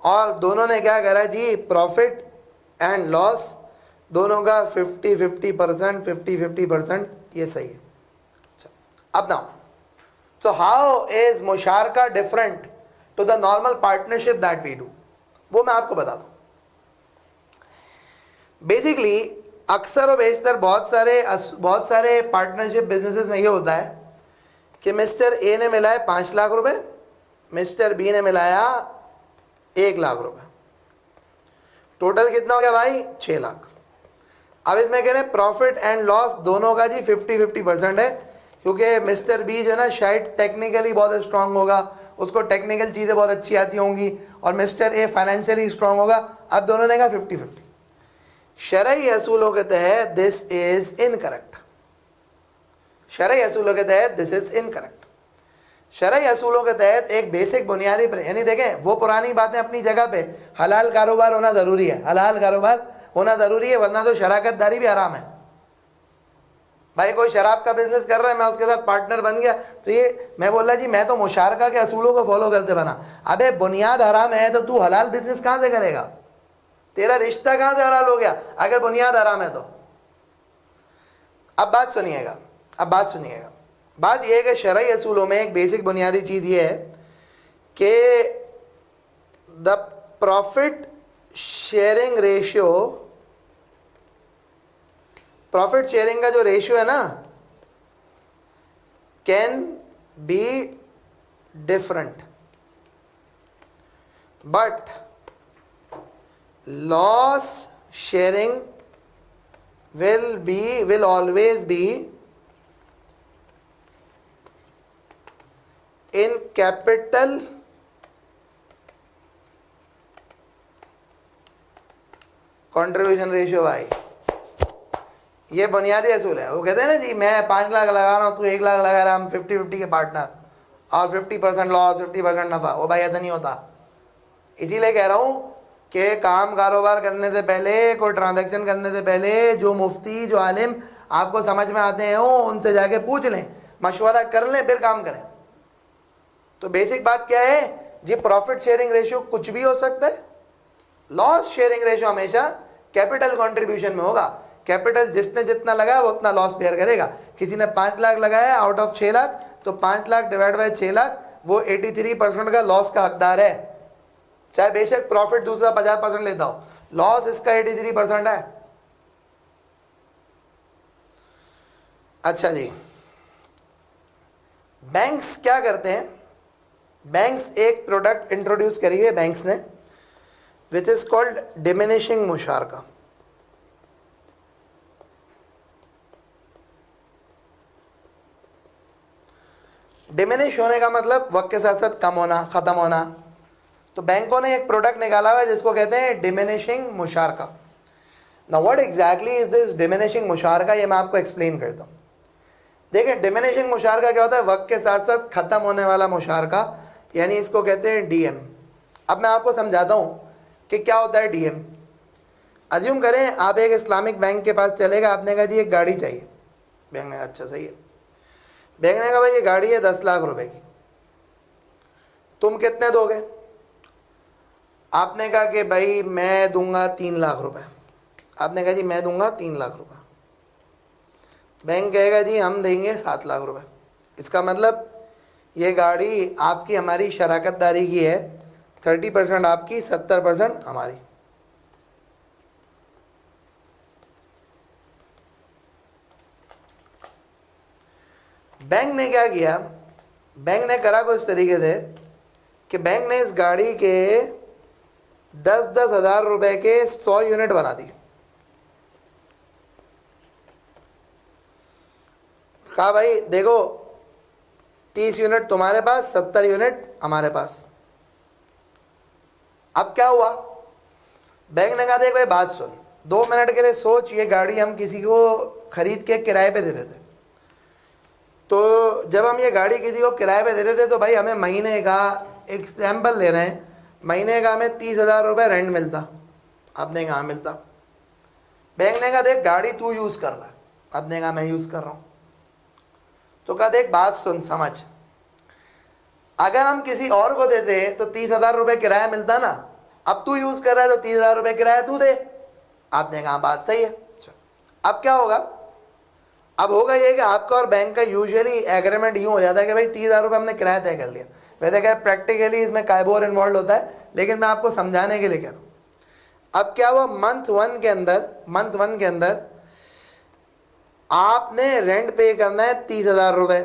और दोनों ने क्या करा जी, प्रॉफिट एंड लॉस दोनों का 50-50%, ये सही है। अच्छा, अब नाउ, so how is मुशारका different to the normal partnership that we do, वो मैं आपको बता दूँ। बेसिकली अक्सर और बेशतर बहुत सारे पार्टनरशिप बिजनेसेस में ये होता है कि मिस्टर ए ने मिलाए 5 लाख रुपए, मिस्टर बी ने मिलाया 1 लाख रुपए, टोटल कितना हो गया भाई 6 लाख। अब इसमें कह रहे हैं प्रॉफिट एंड लॉस दोनों का जी 50-50% है, क्योंकि मिस्टर बी जो है ना शायद टेक्निकली बहुत स्ट्रांग होगा, उसको टेक्निकल चीज़ें बहुत अच्छी आती होंगी, और मिस्टर ए फाइनेंशियली स्ट्रांग होगा। अब दोनों ने कहा 50-50। शरई असूलों के तहत दिस इज इनकरेक्ट, शरई असूलों के तहत दिस इज इनकरेक्ट। शरई असूलों के तहत एक बेसिक बुनियादी यानी देखें वो पुरानी बातें अपनी जगह पे, हलाल कारोबार होना ज़रूरी है, हलाल कारोबार होना ज़रूरी है, वरना तो शराकतदारी भी हराम है। भाई कोई शराब का बिजनेस कर रहा है, मैं उसके साथ पार्टनर बन गया, तो ये मैं बोला जी मैं तो मुशारका के असूलों को फॉलो करते बना। अबे बुनियाद हराम है तो तू हलाल बिजनेस कहाँ से करेगा? तेरा रिश्ता कहाँ से हलाल हो गया अगर बुनियाद हराम है तो? अब बात सुनिएगा, अब बात सुनिएगा। बात यह है कि शरई असूलों में एक बेसिक बुनियादी चीज़ ये है कि the profit sharing ratio, profit sharing का जो रेशियो है ना, can be different, but loss sharing will always be in capital contribution ratio भाई। ये बुनियादी असूल है। वो कहते हैं ना जी मैं 5 लाख लगा रहा हूँ, तू 1 लाख लगा रहा है, हम 50-50 के पार्टनर, और 50% लॉस 50% नफा। वो भाई ऐसा नहीं होता। इसीलिए कह रहा हूँ कि काम कारोबार करने से पहले, कोई ट्रांजैक्शन करने से पहले जो मुफ्ती जो आलिम आपको समझ में आते हैं उनसे जाके पूछ लें, मशवरा कर लें, फिर काम करें। तो बेसिक बात क्या है जी, प्रॉफिट शेयरिंग रेशियो कुछ भी हो सकता है, लॉस शेयरिंग रेशियो हमेशा कैपिटल कंट्रीब्यूशन में होगा। कैपिटल जिसने जितना लगाया वो उतना लॉस बेयर करेगा। किसी ने 5 लाख लगाया आउट ऑफ 6 लाख, तो 5 लाख डिवाइड बाय 6 लाख, वो 83% का लॉस का हकदार है। चाहे बेशक प्रॉफिट दूसरा 50% लेता हो, लॉस इसका 83% है। अच्छा जी, बैंक्स क्या करते हैं? बैंक्स एक प्रोडक्ट इंट्रोड्यूस करी है बैंक्स ने, विच इज कॉल्ड डिमिनिशिंग मुशारका। डिमिनिश होने का मतलब वक्त के साथ साथ कम होना, ख़त्म होना। तो बैंकों ने एक प्रोडक्ट निकाला हुआ है जिसको कहते हैं डिमिनिशिंग मुशारका। Now what exactly is this diminishing मुशारका, ये मैं आपको एक्सप्लेन करता हूँ। देखिए डिमिनिशिंग मुशारका क्या होता है? वक्त के साथ साथ ख़त्म होने वाला मुशारका, यानी इसको कहते हैं डीएम। अब मैं आपको समझाता हूँ कि क्या होता है डीएम। अज्यूम करें आप एक इस्लामिक बैंक के पास चलेगा, आपने कहा जी एक गाड़ी चाहिए। बैंक ने कहा अच्छा सही है। बैंक ने कहा भाई ये गाड़ी है 10 लाख रुपए की, तुम कितने दोगे? आपने कहा कि भाई मैं दूंगा 3 लाख रुपए। आपने कहा जी मैं दूंगा 3 लाख रुपए। बैंक कहेगा जी हम देंगे 7 लाख रुपए। इसका मतलब ये गाड़ी आपकी हमारी शराकतदारी की है, 30% आपकी, 70% हमारी। बैंक ने क्या किया? बैंक ने करा कुछ तरीके से कि बैंक ने इस गाड़ी के 10-10 हज़ार रुपए के 100 यूनिट बना दिए। कहा भाई देखो 30 यूनिट तुम्हारे पास, 70 यूनिट हमारे पास। अब क्या हुआ? बैंक ने कहा देख भाई बात सुन, 2 मिनट के लिए सोच, ये गाड़ी हम किसी को खरीद के किराए पे दे देते। तो जब हम ये गाड़ी किसी को किराए पे दे देते तो भाई हमें महीने का, एक सैंपल ले रहे हैं, महीने का हमें 30,000 रुपये रेंट मिलता। आपने कहा मिलता। बैंक ने कहा देख गाड़ी तू यूज़ कर रहा है। आपने कहा मैं यूज़ कर रहा हूँ। तो कहा देख बात सुन समझ, अगर हम किसी और को देते तो 30,000 रुपये किराया मिलता ना, अब तू यूज़ कर रहा है तो 30,000 रुपये किराया तू दे। आपने कहा बात सही है। अब क्या होगा? अब होगा ये कि आपका और बैंक का यूजुअली एग्रीमेंट यूँ हो जाता है कि भाई 30,000 रुपये हमने किराया तय कर लिया। वैसे क्या प्रैक्टिकली इसमें कायबोर इन्वॉल्व होता है, लेकिन मैं आपको समझाने के लिए कह रहा हूँ। अब क्या हुआ? मंथ वन के अंदर आपने रेंट पे करना है 30,000 रुपये।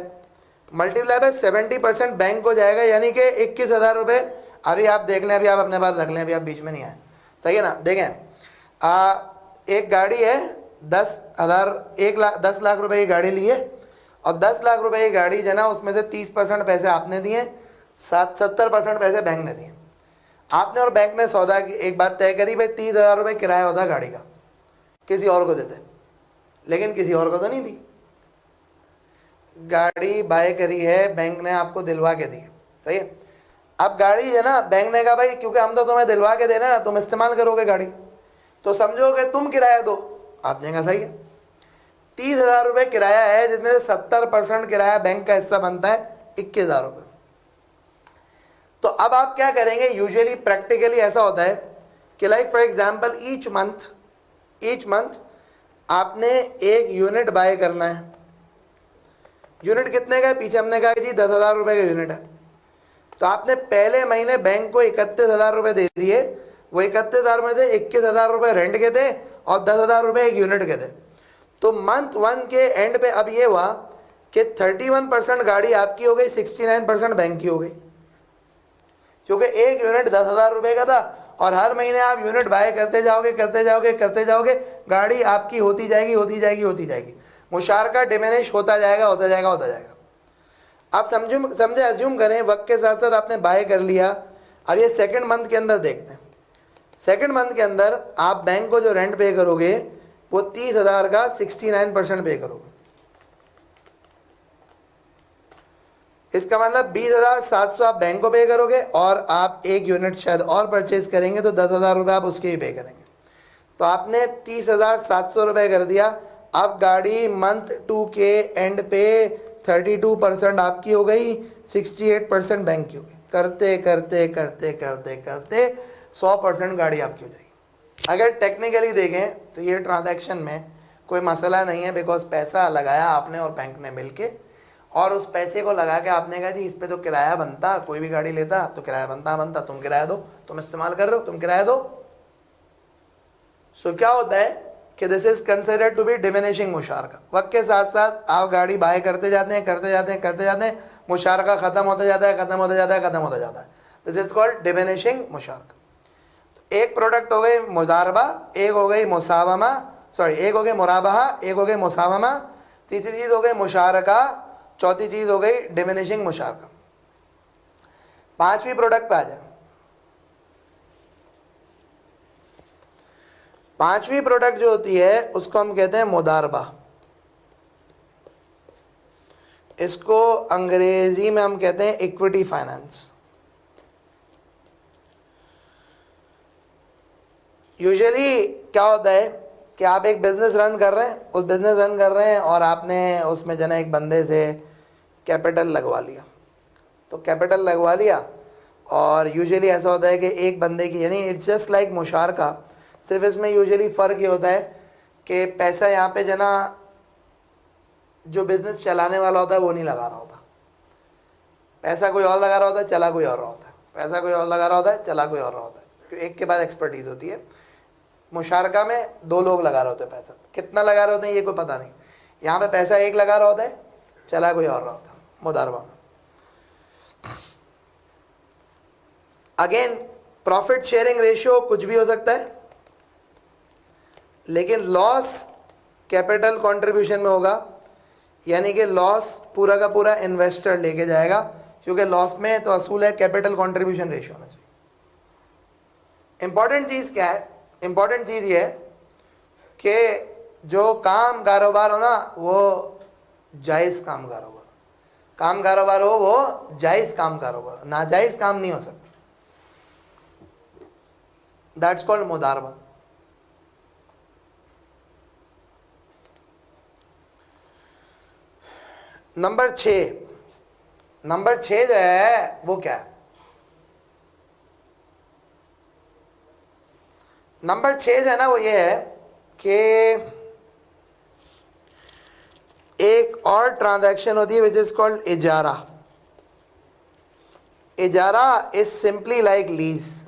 मल्टीप्लाई बाय 70% बैंक को जाएगा, यानी कि 21,000 रुपये। अभी आप देख लें, अभी आप अपने पास रख लें, अभी आप बीच में नहीं आए, सही है ना। देखें, एक गाड़ी है 10,000, 10 लाख रुपए की गाड़ी ली है, और 10 लाख रुपए की गाड़ी जो है ना, उसमें से 30% पैसे आपने दिए, 70% पैसे बैंक ने दिए। आपने और बैंक ने सौदा की एक बात तय करी, भाई 30,000 रुपये किराया होता गाड़ी का, किसी और को देते, लेकिन किसी और को तो नहीं दी। गाड़ी बाय करी है, बैंक ने आपको दिलवा के दी है, सही है। अब गाड़ी है ना, बैंक ने कहा भाई क्योंकि हम तो तुम्हें दिलवा के दे रहे हैं ना, तुम इस्तेमाल करोगे गाड़ी, तो समझोगे तुम किराया दो। आपने कहा सही है, 30,000 रुपये किराया है, जिसमें से 70% किराया बैंक का हिस्सा बनता है 21,000 रुपये। तो अब आप क्या करेंगे, यूजुअली प्रैक्टिकली ऐसा होता है कि like for example each month आपने एक यूनिट बाय करना है। यूनिट कितने का है, पीछे हमने कहा कि जी 10,000 रुपये का यूनिट है, तो आपने पहले महीने बैंक को 31,000 रुपये दे दिए। वो 31,000 में से 21,000 रुपये रेंट के थे और 10,000 रुपये एक यूनिट के थे। तो मंथ 1 के एंड पे अब ये हुआ कि 31% गाड़ी आपकी हो गई, 69% बैंक की हो गई, क्योंकि एक यूनिट 10,000 रुपये का था, और हर महीने आप यूनिट बाय करते जाओगे, गाड़ी आपकी होती जाएगी। मुशारका डिमिनिश होता जाएगा। आप समझे अज्यूम करें, वक्त के साथ साथ आपने बाय कर लिया। अब ये सेकंड मंथ के अंदर देखते हैं, सेकंड मंथ के अंदर आप बैंक को जो रेंट पे करोगे वो 30,000 का 69% पे करोगे। इसका मतलब 20,700 आप बैंक को पे करोगे, और आप एक यूनिट शायद और परचेज करेंगे तो 10,000 रुपये आप उसके ही पे करेंगे। तो आपने 30,700 रुपये कर दिया। अब गाड़ी मंथ 2 के एंड पे 32% आपकी हो गई, 68% बैंक की हो गई। करते 100% गाड़ी आपकी हो जाएगी। अगर टेक्निकली देखें तो ये ट्रांजैक्शन में कोई मसला नहीं है, बिकॉज पैसा लगाया आपने और बैंक ने मिलके, और उस पैसे को लगा के आपने कहा जी इस पे तो किराया बनता, कोई भी गाड़ी लेता तो किराया बनता, तुम किराया दो, तुम इस्तेमाल कर रहे हो, तुम किराया दो। सो क्या होता है कि this is considered to be diminishing मुशारका। वक्त के साथ साथ आप गाड़ी बाय करते जाते हैं, मुशारका खत्म होता जाता है। दिस इज कॉल्ड डिमिनिशिंग मुशारका। तो एक प्रोडक्ट हो गई मुजारबा, एक हो गई मुसावमा, एक हो गई मुराबहा, एक हो गई मुसावमा, तीसरी चीज हो गई मुशारका, चौथी चीज हो गई डिमिनिशिंग मुशारका। पांचवी प्रोडक्ट पे आ जाए। पांचवी प्रोडक्ट जो होती है उसको हम कहते हैं मुदारबा। इसको अंग्रेजी में हम कहते हैं इक्विटी फाइनेंस। यूजुअली क्या होता है कि आप एक बिजनेस रन कर रहे हैं, और आपने उसमें जना एक बंदे से कैपिटल लगवा लिया। तो कैपिटल लगवा लिया, और यूजुअली ऐसा होता है कि एक बंदे की, यानी इट्स जस्ट लाइक मुशारका, सिर्फ इसमें यूजुअली फ़र्क ये होता है कि पैसा यहाँ पे जना जो बिज़नेस चलाने वाला होता है वो नहीं लगा रहा होता, पैसा कोई और लगा रहा होता है, चला कोई और रहा होता है, पैसा कोई और लगा रहा होता है, चला कोई और रहा होता है। एक के बाद एक्सपर्टीज़ होती है। मुशारका में दो लोग लगा रहे होते हैं पैसा, कितना लगा रहे होते हैं ये कोई पता नहीं। यहाँ पे पैसा एक लगा रहा होता है, चला कोई और रहा होता है मुदारबा में। अगेन प्रॉफिट शेयरिंग रेशियो कुछ भी हो सकता है, लेकिन लॉस कैपिटल कंट्रीब्यूशन में होगा, यानी कि लॉस पूरा का पूरा इन्वेस्टर लेके जाएगा, क्योंकि लॉस में तो असूल है कैपिटल कंट्रीब्यूशन रेशियो होना चाहिए। इंपॉर्टेंट चीज़ क्या है? इंपॉर्टेंट चीज़ ये है कि जो काम कारोबार हो ना वो जायज़ काम कारोबार हो, वो जायज़ काम कारोबार, नाजायज़ काम नहीं हो सकता। That's called मुदारबा। नंबर 6 जो है वो क्या है? नंबर 6 जो है ना वो ये है कि एक और ट्रांजैक्शन होती है विच इज कॉल्ड इजारा। इजारा इज सिंपली लाइक लीज।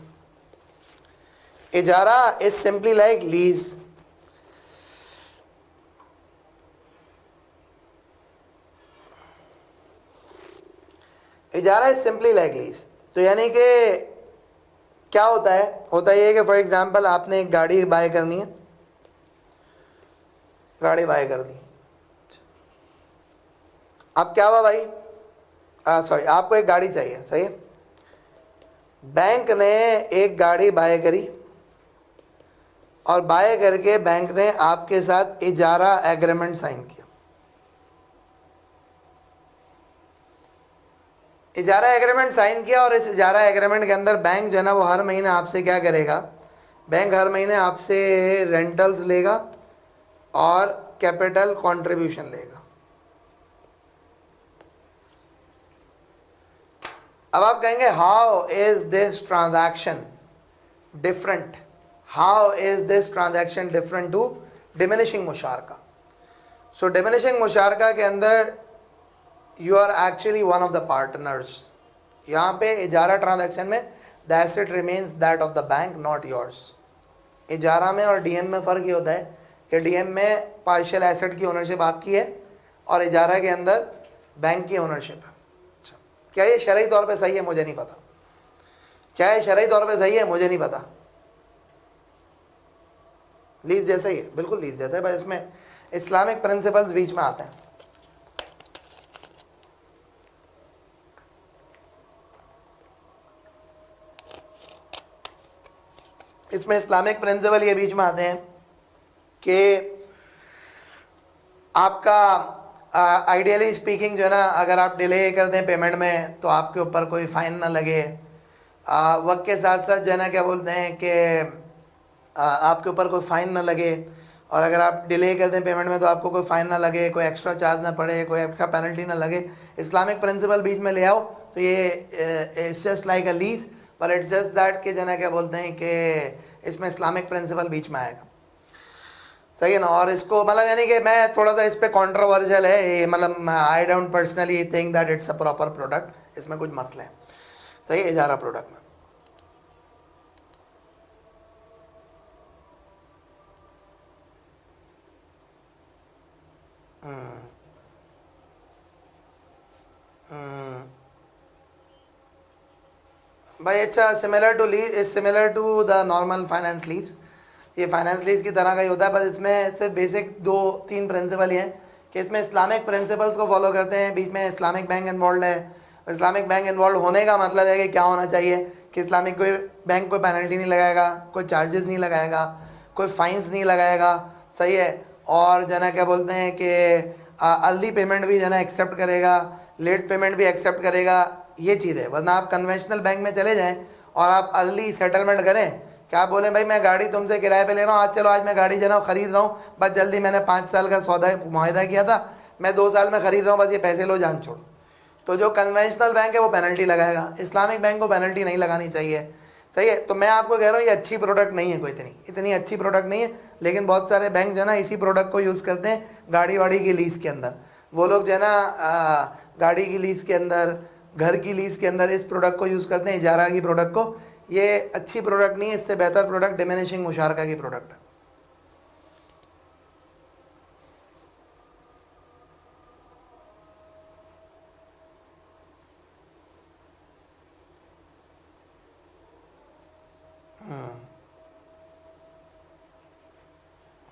इजारा इज सिंपली लाइक लीज। इजारा इज सिंपली लाइक लीज। तो यानी कि क्या होता है, होता ये है कि फॉर एग्जांपल आपने एक गाड़ी बाय करनी है, गाड़ी बाय कर दी। अब क्या हुआ भाई, सॉरी, आपको एक गाड़ी चाहिए, सही है। बैंक ने एक गाड़ी बाय करी और बाय करके बैंक ने आपके साथ इजारा एग्रीमेंट साइन किया। इजारा एग्रीमेंट साइन किया और इस इजारा एग्रीमेंट के अंदर बैंक जो है ना वो हर महीने आपसे क्या करेगा, बैंक हर महीने आपसे रेंटल्स लेगा और कैपिटल कंट्रीब्यूशन लेगा। अब आप कहेंगे how is this transaction different, how is this transaction different to diminishing मुशारका। सो डिमिनिशिंग मुशारका के अंदर you are actually one of the partners. यहाँ पे इजारा ट्रांजैक्शन में the asset remains that of the bank not yours. इजारा में और डीएम में फ़र्क ये होता है कि डीएम में पार्शियल एसेट की ओनरशिप आपकी है और इजारा के अंदर बैंक की ओनरशिप है। अच्छा, क्या ये शरई तौर पे सही है? मुझे नहीं पता। क्या ये शरई तौर पे सही है? मुझे नहीं पता। लीज जैसा ही है, बिल्कुल लीज जैसा है, बस इसमें इस्लामिक प्रिंसिपल्स बीच में आते हैं। इसमें इस्लामिक प्रिंसिपल ये बीच में आते हैं कि आपका आइडियली स्पीकिंग जो है ना, अगर आप डिले कर दें पेमेंट में तो आपके ऊपर कोई फ़ाइन ना लगे। वक्त के साथ साथ जो है ना क्या बोलते हैं कि आपके ऊपर कोई फ़ाइन ना लगे, और अगर आप डिले कर दें पेमेंट में तो आपको कोई फ़ाइन ना लगे, कोई एक्स्ट्रा चार्ज ना पड़े, कोई एक्स्ट्रा पेनल्टी ना लगे। इस्लामिक प्रिंसिपल बीच में ले आओ तो ये it's just like a lease, पर इट्स जस्ट दैट कि जो है क्या बोलते हैं कि इसमें इस्लामिक प्रिंसिपल बीच में आएगा, सही है ना। और इसको मतलब यानी कि मैं थोड़ा सा इस पर कॉन्ट्रोवर्शियल है ये, मतलब I don't personally think that it's a proper product. इसमें कुछ मसले हैं, सही है, इजारा प्रोडक्ट में। भाई it's similar to lease, is similar to the normal finance lease. ये फाइनेंस लीज की तरह का ही होता है, बस इसमें सिर्फ बेसिक 2-3 प्रिंसिपल ही हैं कि इसमें इस्लामिक प्रिंसिपल्स को फॉलो करते हैं, बीच में इस्लामिक बैंक इन्वॉल्व है। इस्लामिक बैंक इन्वॉल्व होने का मतलब है कि क्या होना चाहिए कि इस्लामिक कोई बैंक कोई पेनल्टी नहीं लगाएगा, कोई चार्जेस नहीं लगाएगा, कोई फाइन्स नहीं लगाएगा, सही है। और जो है ना क्या बोलते हैं कि अर्ली पेमेंट भी जो है ना एक्सेप्ट करेगा, लेट पेमेंट भी एक्सेप्ट करेगा, ये चीज़ है। वरना आप कन्वेंशनल बैंक में चले जाएं और आप अर्ली सेटलमेंट करें, क्या आप बोलें भाई मैं गाड़ी तुमसे किराए पे ले रहा हूँ, आज चलो आज मैं गाड़ी जो है ना ख़रीद रहा हूँ, बस जल्दी मैंने 5 साल का सौदा मुआहिदा किया था, मैं 2 साल में ख़रीद रहा हूँ, बस ये पैसे लो जान छोड़ो। तो जो कन्वेंशनल बैंक है वो पेनल्टी लगाएगा, इस्लामिक बैंक को पेनल्टी नहीं लगानी चाहिए, सही है। तो मैं आपको कह रहा हूँ ये अच्छी प्रोडक्ट नहीं है, कोई इतनी अच्छी प्रोडक्ट नहीं है, लेकिन बहुत सारे बैंक जो है ना इसी प्रोडक्ट को यूज़ करते हैं गाड़ी वाड़ी की लीज़ के अंदर। वो लोग जो है ना गाड़ी की लीज़ के अंदर, घर की लीज़ के अंदर इस प्रोडक्ट को यूज़ करते हैं, इजारा की प्रोडक्ट को। ये अच्छी प्रोडक्ट नहीं है, इससे बेहतर प्रोडक्ट डिमिनिशिंग मुशारका की प्रोडक्ट है।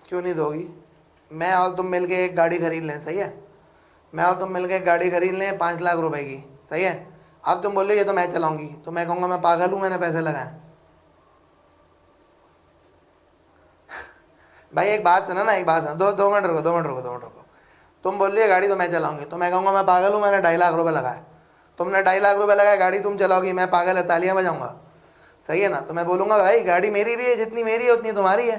क्यों नहीं दोगी? मैं और तुम मिलके एक गाड़ी खरीद लें, सही है, मैं और तुम मिलके एक गाड़ी खरीद लें 5 लाख रुपए की, सही है। अब तुम बोलो ये तो मैं चलाऊंगी, तो मैं कहूँगा मैं पागल हूँ, मैंने पैसे लगाए। भाई एक बात सुना ना, एक बात सुना, 2 मिनट रुको, 2 मिनट रुको, 2 मिनट रुको। तुम बोल रही है गाड़ी तो मैं चलाऊंगी, तो मैं कहूँगा मैं पागल हूँ, मैंने 2.5 लाख रुपए लगाए। तुमने 2.5 लाख रुपए लगाए, गाड़ी तुम चलाओगी, मैं पागल है तालियां बजाऊंगा, सही है ना। तो मैं बोलूँगा भाई गाड़ी मेरी भी है, जितनी मेरी है उतनी तुम्हारी है,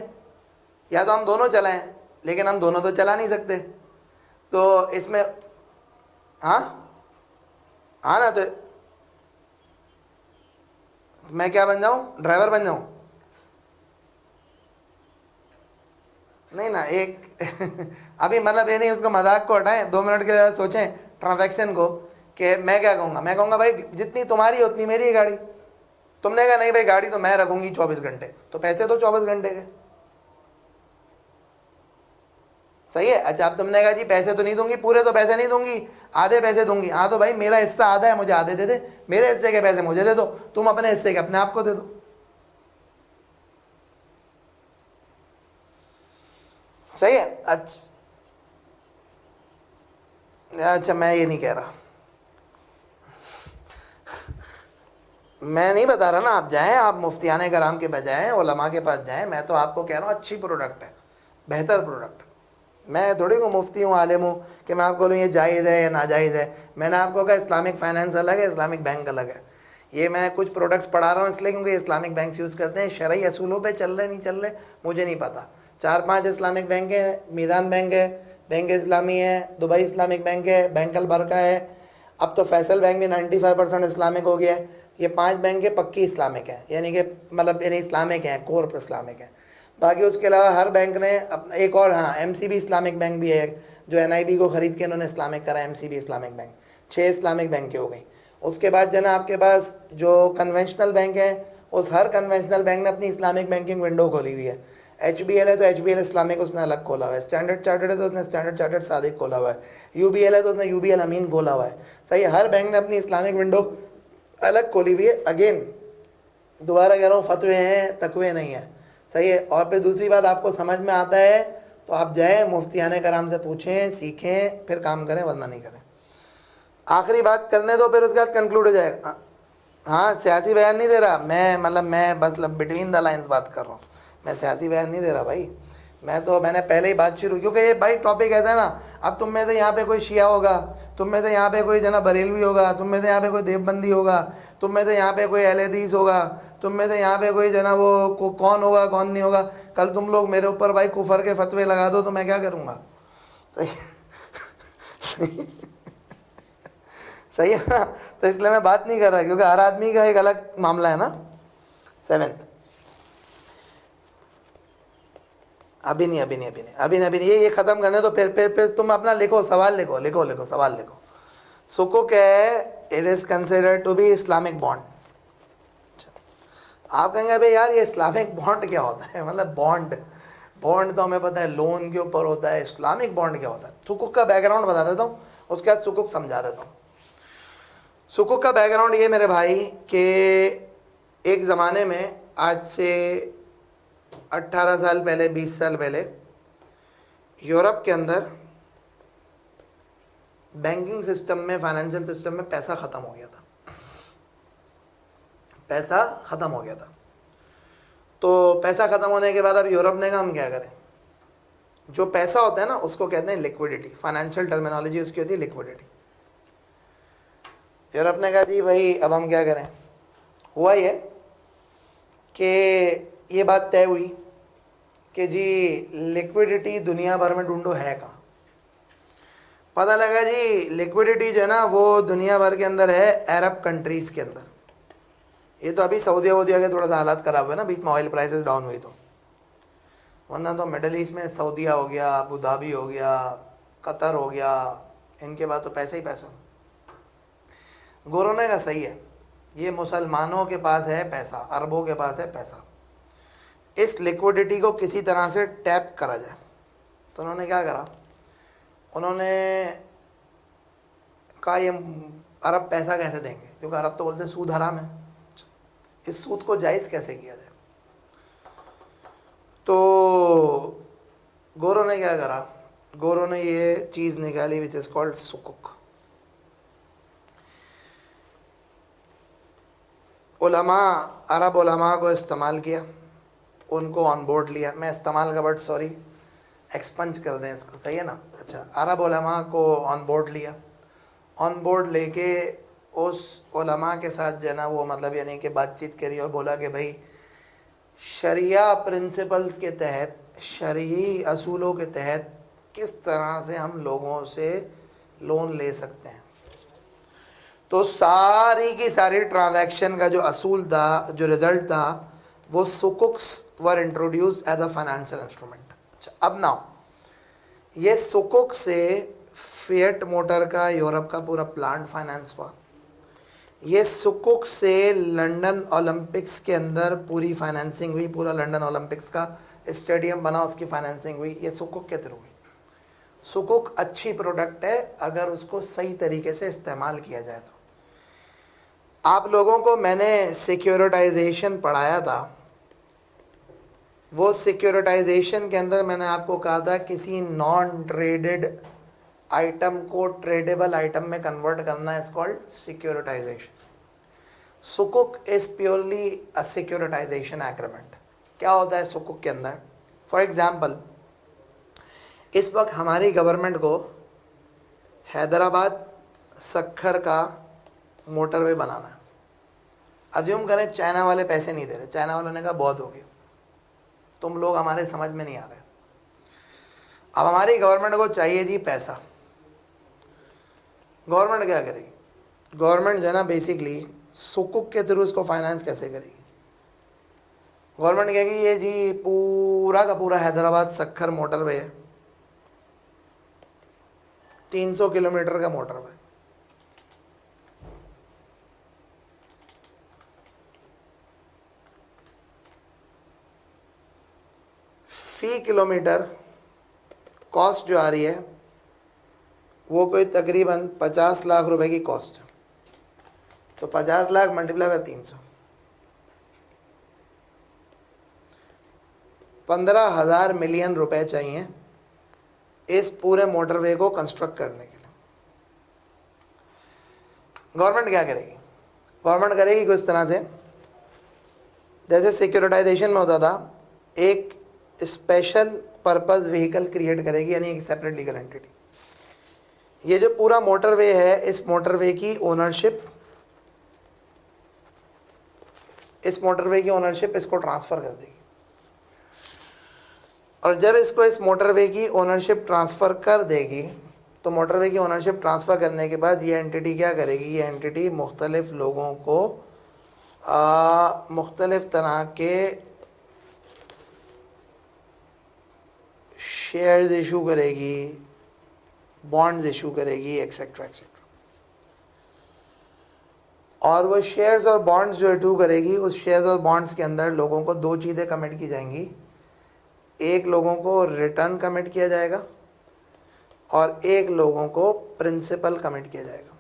या तो हम दोनों चलाएं, लेकिन हम दोनों तो चला नहीं सकते। तो इसमें हाँ हाँ ना, तो मैं क्या बन जाऊँ, ड्राइवर बन जाऊँ? नहीं ना, एक अभी मतलब ये नहीं, उसको मजाक को हटाएं, 2 मिनट के लिए सोचें ट्रांजैक्शन को कि मैं क्या कहूँगा। मैं कहूँगा भाई जितनी तुम्हारी है उतनी मेरी है गाड़ी। तुमने कहा नहीं भाई गाड़ी तो मैं रखूँगी 24 घंटे, तो पैसे तो 24 घंटे के, सही है। अच्छा अब तुमने कहा जी पैसे तो नहीं दूंगी, पूरे तो पैसे नहीं दूंगी, आधे पैसे दूंगी। हाँ तो भाई मेरा हिस्सा आधा है, मुझे आधे दे दे, मेरे हिस्से के पैसे मुझे दे दो, तुम अपने हिस्से के अपने आप को दे दो। सही है। अच्छा मैं ये नहीं कह रहा, मैं नहीं बता रहा ना, आप जाएं, आप मुफ्तियाने कराम के बजाय उलमा के पास जाएं। मैं तो आपको कह रहा हूँ अच्छी प्रोडक्ट है, बेहतर प्रोडक्ट। मैं थोड़ी को मुफ्ती हूँ, आलिम हूँ कि मैं आपको बोलूँ ये जायज़ है या नाजायज़ है। मैंने आपको कहा इस्लामिक फाइनेंस अलग है, इस्लामिक बैंक अलग है। ये मैं कुछ प्रोडक्ट्स पढ़ा रहा हूँ इसलिए क्योंकि इस्लामिक बैंक यूज़ करते हैं। शरई असूलों पे चल रहे नहीं चल रहे मुझे नहीं पता। 4-5 इस्लामिक बैंक हैं, मीज़ान बैंक है, बैंक इस्लामी है, दुबई इस्लामिक बैंक है, बैंक अल बरका है, अब तो फैसल बैंक भी 95% इस्लामिक हो गया है। ये 5 बैंक है पक्की इस्लामिक है, यानी कि मतलब यानी इस्लामिक हैं, कोर इस्लामिक है। बाकी उसके अलावा हर बैंक ने एक और, हाँ एमसीबी इस्लामिक बैंक भी है जो एनआईबी को ख़रीद के इन्होंने इस्लामिक करा, MCB Islamic bank. 6 Islamic bank हो गई। उसके बाद जो ना आपके पास जो कन्वेंशनल बैंक है, उस हर कन्वेंशनल बैंक ने अपनी इस्लामिक बैंकिंग विंडो खोली हुई है। HBL है तो HBL इस्लामिक उसने अलग खोला हुआ है, स्टैंडर्ड चार्टर्ड है तो उसने स्टैंडर्ड चार्टर्ड सादिक खोला हुआ है, UBL है तो उसने UBL अमीन खोला हुआ है। सही है, हर बैंक ने अपनी इस्लामिक विंडो अलग खोली हुई है। अगेन दोबारा कह रहा हूँ, फतवे हैं, तकवे नहीं है। सही है। और फिर दूसरी बात, आपको समझ में आता है तो आप जाएँ मुफ्तियाने कराम से पूछें, सीखें, फिर काम करें, वरना नहीं करें। आखिरी बात करने दो, फिर उसके बाद कंक्लूड हो जाएगा। हाँ सियासी बयान नहीं दे रहा मैं, मतलब मैं बस बिटवीन द लाइन्स बात कर रहा हूँ, मैं सियासी बयान नहीं दे रहा भाई। मैंने पहले ही बात शुरू, क्योंकि ये भाई टॉपिक ऐसा है ना, अब तुम में से यहाँ पे कोई शिया होगा, तुम में से यहाँ पे कोई जना बरेलवी होगा, तुम में से यहाँ पे कोई देवबंदी होगा, तुम में से यहाँ पे कोई अहले हदीस होगा, तुम में से यहाँ पे कोई जना वो कौन होगा कौन नहीं होगा। कल तुम लोग मेरे ऊपर भाई कुफर के फतवे लगा दो तो मैं क्या करूँगा। सही सही है ना। तो इसलिए मैं बात नहीं कर रहा, क्योंकि हर आदमी का एक अलग मामला है ना। 7th अभी नहीं, ये ख़त्म करने तो फिर तुम अपना लिखो, सवाल लिखो, सवाल लिखो। सुकुक है, it is considered to be Islamic bond. आप कहेंगे अबे यार ये इस्लामिक बॉन्ड क्या होता है, मतलब बॉन्ड तो हमें पता है लोन के ऊपर होता है, इस्लामिक बॉन्ड क्या होता है। सुकुक का बैकग्राउंड बता देता हूँ, उसके बाद सुकुक समझा देता हूँ। सुकुक का बैकग्राउंड ये मेरे भाई कि एक ज़माने में, आज से 18 साल पहले, 20 साल पहले, यूरोप के अंदर बैंकिंग सिस्टम में, फाइनेंशियल सिस्टम में पैसा ख़त्म हो गया था। तो पैसा ख़त्म होने के बाद अब यूरोप ने कहा हम क्या करें। जो पैसा होता है ना उसको कहते हैं लिक्विडिटी, फाइनेंशियल टर्मिनोलॉजी उसकी होती है लिक्विडिटी। यूरोप ने कहा जी भाई अब हम क्या करें। हुआ ये कि ये बात तय हुई कि जी लिक्विडिटी दुनिया भर में ढूंढो है कहाँ। पता लगा जी लिक्विडिटी जो है ना वो दुनिया भर के अंदर है, अरब कंट्रीज़ के अंदर। ये तो अभी सऊदी वूदिया के थोड़ा सा हालात ख़राब हुए ना, बीच में ऑयल प्राइसेस डाउन हुई तो, वरना तो मिडल ईस्ट में सऊदिया हो गया, अबू धाबी हो गया, कतर हो गया, इनके बाद तो पैसा ही पैसा। गोरों ने कहा सही है, ये मुसलमानों के पास है पैसा, अरबों के पास है पैसा, इस लिक्विडिटी को किसी तरह से टैप करा जाए। तो उन्होंने क्या करा, उन्होंने कहा ये अरब पैसा कैसे देंगे, क्योंकि अरब तो बोलते हैं सूद हराम है, इस सूद को जायज़ कैसे किया जाए। तो गोरों ने क्या करा, गोरों ने ये चीज़ निकाली विच इज़ कॉल्ड सुकुक। उलमा, अरब उलमा को इस्तेमाल किया, उनको ऑन बोर्ड लिया। मैं इस्तेमाल का वर्ड सॉरी एक्सपंज कर दें इसको, सही है ना। अच्छा, अरब उलमा को ऑन बोर्ड लिया, ऑन बोर्ड लेके उस उलमा के साथ जो है ना वो मतलब यानी कि बातचीत करी और बोला कि भाई शरिया प्रिंसिपल्स के तहत, शरई असूलों के तहत किस तरह से हम लोगों से लोन ले सकते हैं। तो सारी की सारी ट्रांजैक्शन का जो असूल था, जो रिज़ल्ट था, वो सुकुक्स were introduced as a financial instrument. अच्छा, अब नाउ ये सुकुक से फिएट मोटर का यूरोप का पूरा प्लांट फाइनेंस हुआ। ये सुकुक से लंदन ओलंपिक्स के अंदर पूरी फाइनेंसिंग हुई, पूरा लंदन ओलंपिक्स का स्टेडियम बना उसकी फाइनेंसिंग हुई, ये सुकुक के थ्रू हुई। सुकुक अच्छी प्रोडक्ट है अगर उसको सही तरीके से इस्तेमाल किया जाए तो। आप लोगों को मैंने सिक्योरिटाइजेशन पढ़ाया था, वो सिक्योरिटाइजेशन के अंदर मैंने आपको कहा था किसी नॉन ट्रेडेड आइटम को ट्रेडेबल आइटम में कन्वर्ट करना इज कॉल्ड सिक्योरिटाइजेशन। सुकुक is purely a securitization agreement. क्या होता है सुकुक के अंदर? फॉर एग्जाम्पल, इस वक्त हमारी गवर्नमेंट को हैदराबाद सक्खर का मोटरवे बनाना है। अज्यूम करें चाइना वाले पैसे नहीं दे रहे, चाइना वालों ने कहा बहुत हो गया, तुम लोग हमारे समझ में नहीं आ रहे। अब हमारी गवर्नमेंट को चाहिए जी पैसा। गवर्नमेंट क्या करेगी? गवर्नमेंट जो है ना बेसिकली सुकुक के थ्रू उसको फाइनेंस कैसे करेगी? गवर्नमेंट कहेगी ये जी पूरा का पूरा हैदराबाद सक्खर मोटरवे है, 300 किलोमीटर का मोटरवे, फी किलोमीटर कॉस्ट जो आ रही है वो कोई तकरीबन 50 लाख रुपए की कॉस्ट है। तो 50 लाख मल्टीप्लाई बाय 300, 15,000 मिलियन रुपए चाहिए इस पूरे मोटरवे को कंस्ट्रक्ट करने के लिए। गवर्नमेंट क्या करेगी? गवर्नमेंट करेगी कुछ तरह से जैसे सिक्योरिटाइजेशन में होता था, एक स्पेशल पर्पस व्हीकल क्रिएट करेगी, यानी एक सेपरेट लीगल एंटिटी। ये जो पूरा मोटरवे है, इस मोटरवे की ओनरशिप इसको ट्रांसफ़र कर देगी। और जब इसको इस मोटरवे की ओनरशिप ट्रांसफ़र कर देगी तो मोटरवे की ओनरशिप ट्रांसफ़र करने के बाद ये एंटिटी क्या करेगी? ये एंटिटी मुख्तलिफ़ लोगों को मुख्तलिफ़ तरह के शेयर्स इशू करेगी, बॉन्ड्स इशू करेगी, एक्सेट्रा एक्सेट्रा। और वो शेयर्स और बॉन्ड्स जो इशू करेगी, उस शेयर्स और बॉन्ड्स के अंदर लोगों को दो चीज़ें कमिट की जाएंगी। एक लोगों को रिटर्न कमिट किया जाएगा और एक लोगों को प्रिंसिपल कमिट किया जाएगा।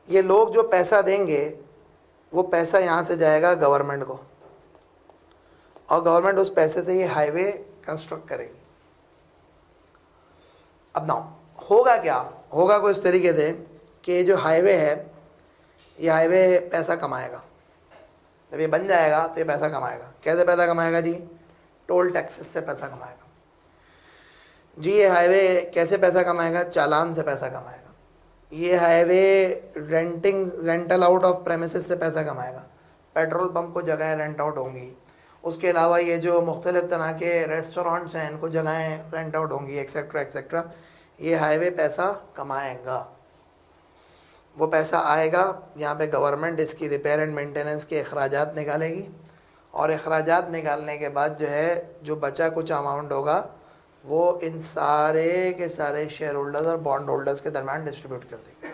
ये लोग जो पैसा देंगे वो पैसा यहाँ से जाएगा गवर्नमेंट को, और गवर्नमेंट उस पैसे से ये हाईवे कंस्ट्रक्ट करेगी। अब ना होगा क्या? होगा कुछ इस तरीके से कि ये जो हाईवे है, ये हाईवे पैसा कमाएगा। जब ये बन जाएगा तो ये पैसा कमाएगा। कैसे पैसा कमाएगा जी? टोल टैक्सेस से पैसा कमाएगा जी। ये हाईवे कैसे पैसा कमाएगा? चालान से पैसा कमाएगा। ये highway rental out of premises से पैसा कमाएगा। पेट्रोल पंप को जगहें रेंट आउट होंगी। उसके अलावा ये जो मुख्तलिफ़ तरह के रेस्टोरेंट्स हैं, इनको जगहें रेंट आउट होंगी, एक्सेट्रा एक्सेट्रा। ये हाईवे पैसा कमाएगा। वो पैसा आएगा, यहाँ पे गवर्नमेंट इसकी रिपेयर एंड मेंटेनेंस के अखराजात निकालेगी, और अखराजात निकालने के बाद जो है जो बचा कुछ अमाउंट होगा वो इन सारे के सारे शेयर होल्डर्स और बॉन्ड होल्डर्स के दरम्यान डिस्ट्रीब्यूट कर देगी।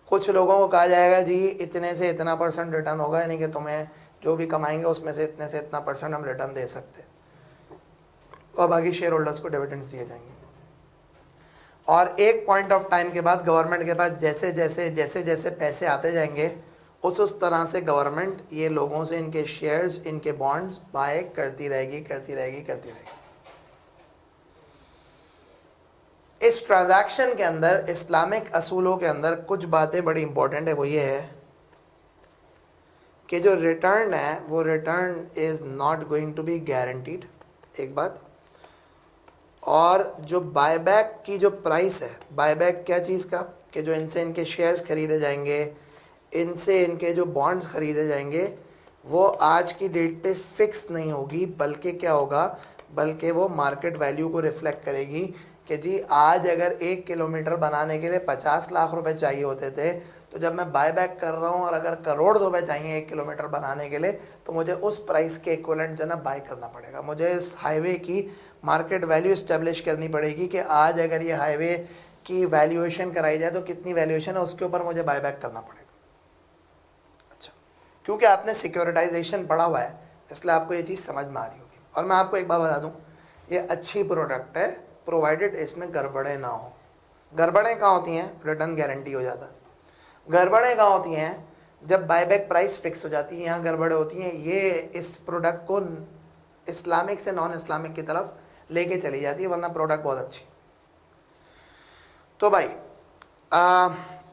कुछ लोगों को कहा जाएगा जी इतने से इतना % रिटर्न होगा, यानी कि तुम्हें जो भी कमाएंगे उसमें से इतने इतना % हम रिटर्न दे सकते हैं, और बाकी शेयर होल्डर्स को डिविडेंड्स दिए जाएंगे। और एक पॉइंट ऑफ टाइम के बाद गवर्नमेंट के पास जैसे जैसे पैसे आते जाएंगे, उस तरह से गवर्नमेंट ये लोगों से इनके शेयर्स, इनके बॉन्ड्स बाय करती रहेगी। इस ट्रांजैक्शन के अंदर इस्लामिक असूलों के अंदर कुछ बातें बड़ी इंपॉर्टेंट है। वो ये है कि जो रिटर्न है वो return is not going to be guaranteed, एक बात। और जो बायबैक की जो प्राइस है, बायबैक क्या चीज़ का, कि जो इनसे इनके शेयर्स ख़रीदे जाएंगे, इनसे इनके जो बॉन्ड्स ख़रीदे जाएंगे, वो आज की डेट पे फिक्स नहीं होगी, बल्कि क्या होगा, बल्कि वो मार्केट वैल्यू को रिफ़्लेक्ट करेगी कि जी आज अगर 1 किलोमीटर बनाने के लिए 50 लाख रुपए चाहिए होते थे, तो जब मैं बाय बैक कर रहा हूँ और अगर करोड़ रुपए चाहिए 1 किलोमीटर बनाने के लिए, तो मुझे उस प्राइस के इक्विवेलेंट जो ना बाय करना पड़ेगा। मुझे इस हाईवे की मार्केट वैल्यू इस्टेब्लिश करनी पड़ेगी कि आज अगर ये हाईवे की वैल्यूएशन कराई जाए तो कितनी वैल्यूएशन है, उसके ऊपर मुझे बाय बैक करना पड़ेगा। अच्छा, क्योंकि आपने सिक्योरिटाइजेशन पढ़ा हुआ है इसलिए आपको ये चीज़ समझ में आ रही होगी। और मैं आपको एक बात बता दूँ, ये अच्छी प्रोडक्ट है, प्रोवाइडेड इसमें गड़बड़ें ना हो। गड़बड़ें कहाँ होती हैं? रिटर्न गारंटी हो जाता है। गड़बड़ें कहाँ होती हैं? जब बायबैक प्राइस फिक्स हो जाती है, यहाँ गड़बड़ें होती हैं। ये इस प्रोडक्ट को इस्लामिक से नॉन इस्लामिक की तरफ लेके चली जाती है, वरना प्रोडक्ट बहुत अच्छी। तो भाई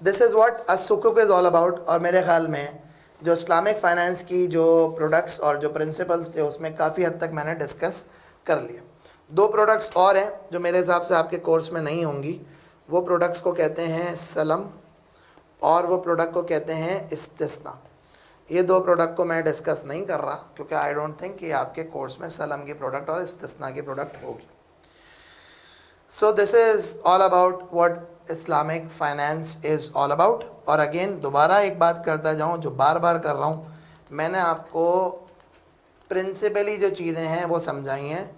दिस इज़ व्हाट असुकुक इज़ ऑल अबाउट। और मेरे ख्याल में जो इस्लामिक फाइनेंस की जो प्रोडक्ट्स और जो प्रिंसिपल्स थे उसमें काफ़ी हद तक मैंने डिस्कस कर लिया। 2 प्रोडक्ट्स और हैं जो मेरे हिसाब से आपके कोर्स में नहीं होंगी। वो प्रोडक्ट्स को कहते हैं सलम और वो प्रोडक्ट को कहते हैं इस्तिस्ना। ये 2 प्रोडक्ट को मैं डिस्कस नहीं कर रहा क्योंकि आई डोंट थिंक कि आपके कोर्स में सलम की प्रोडक्ट और इस्तिस्ना की प्रोडक्ट होगी। So this is all about what Islamic finance is all about. और अगेन दोबारा एक बात करता जाऊँ जो बार बार कर रहा हूँ, मैंने आपको प्रिंसिपली जो चीज़ें हैं वो समझाई हैं।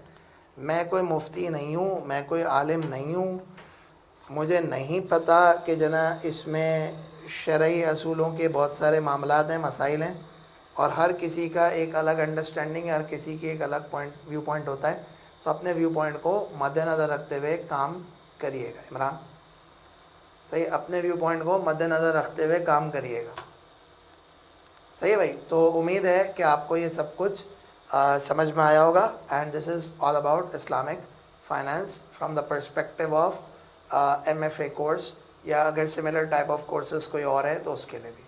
मैं कोई मुफ्ती नहीं हूँ, मैं कोई आलिम नहीं हूँ, मुझे नहीं पता कि जना इसमें शरई असूलों के बहुत सारे मामलात हैं, मसाइल हैं, और हर किसी का एक अलग अंडरस्टैंडिंग है, हर किसी की एक अलग व्यू पॉइंट होता है। तो अपने व्यू पॉइंट को मद्देनज़र रखते हुए काम करिएगा। इमरान सही, अपने व्यू पॉइंट को मद्देनज़र रखते हुए काम करिएगा। सही है भाई। तो उम्मीद है कि आपको ये सब कुछ समझ में आया होगा। And this is all about Islamic finance from the perspective of MFA course, या अगर सिमिलर टाइप ऑफ कोर्सेज़ कोई और है तो उसके लिए भी।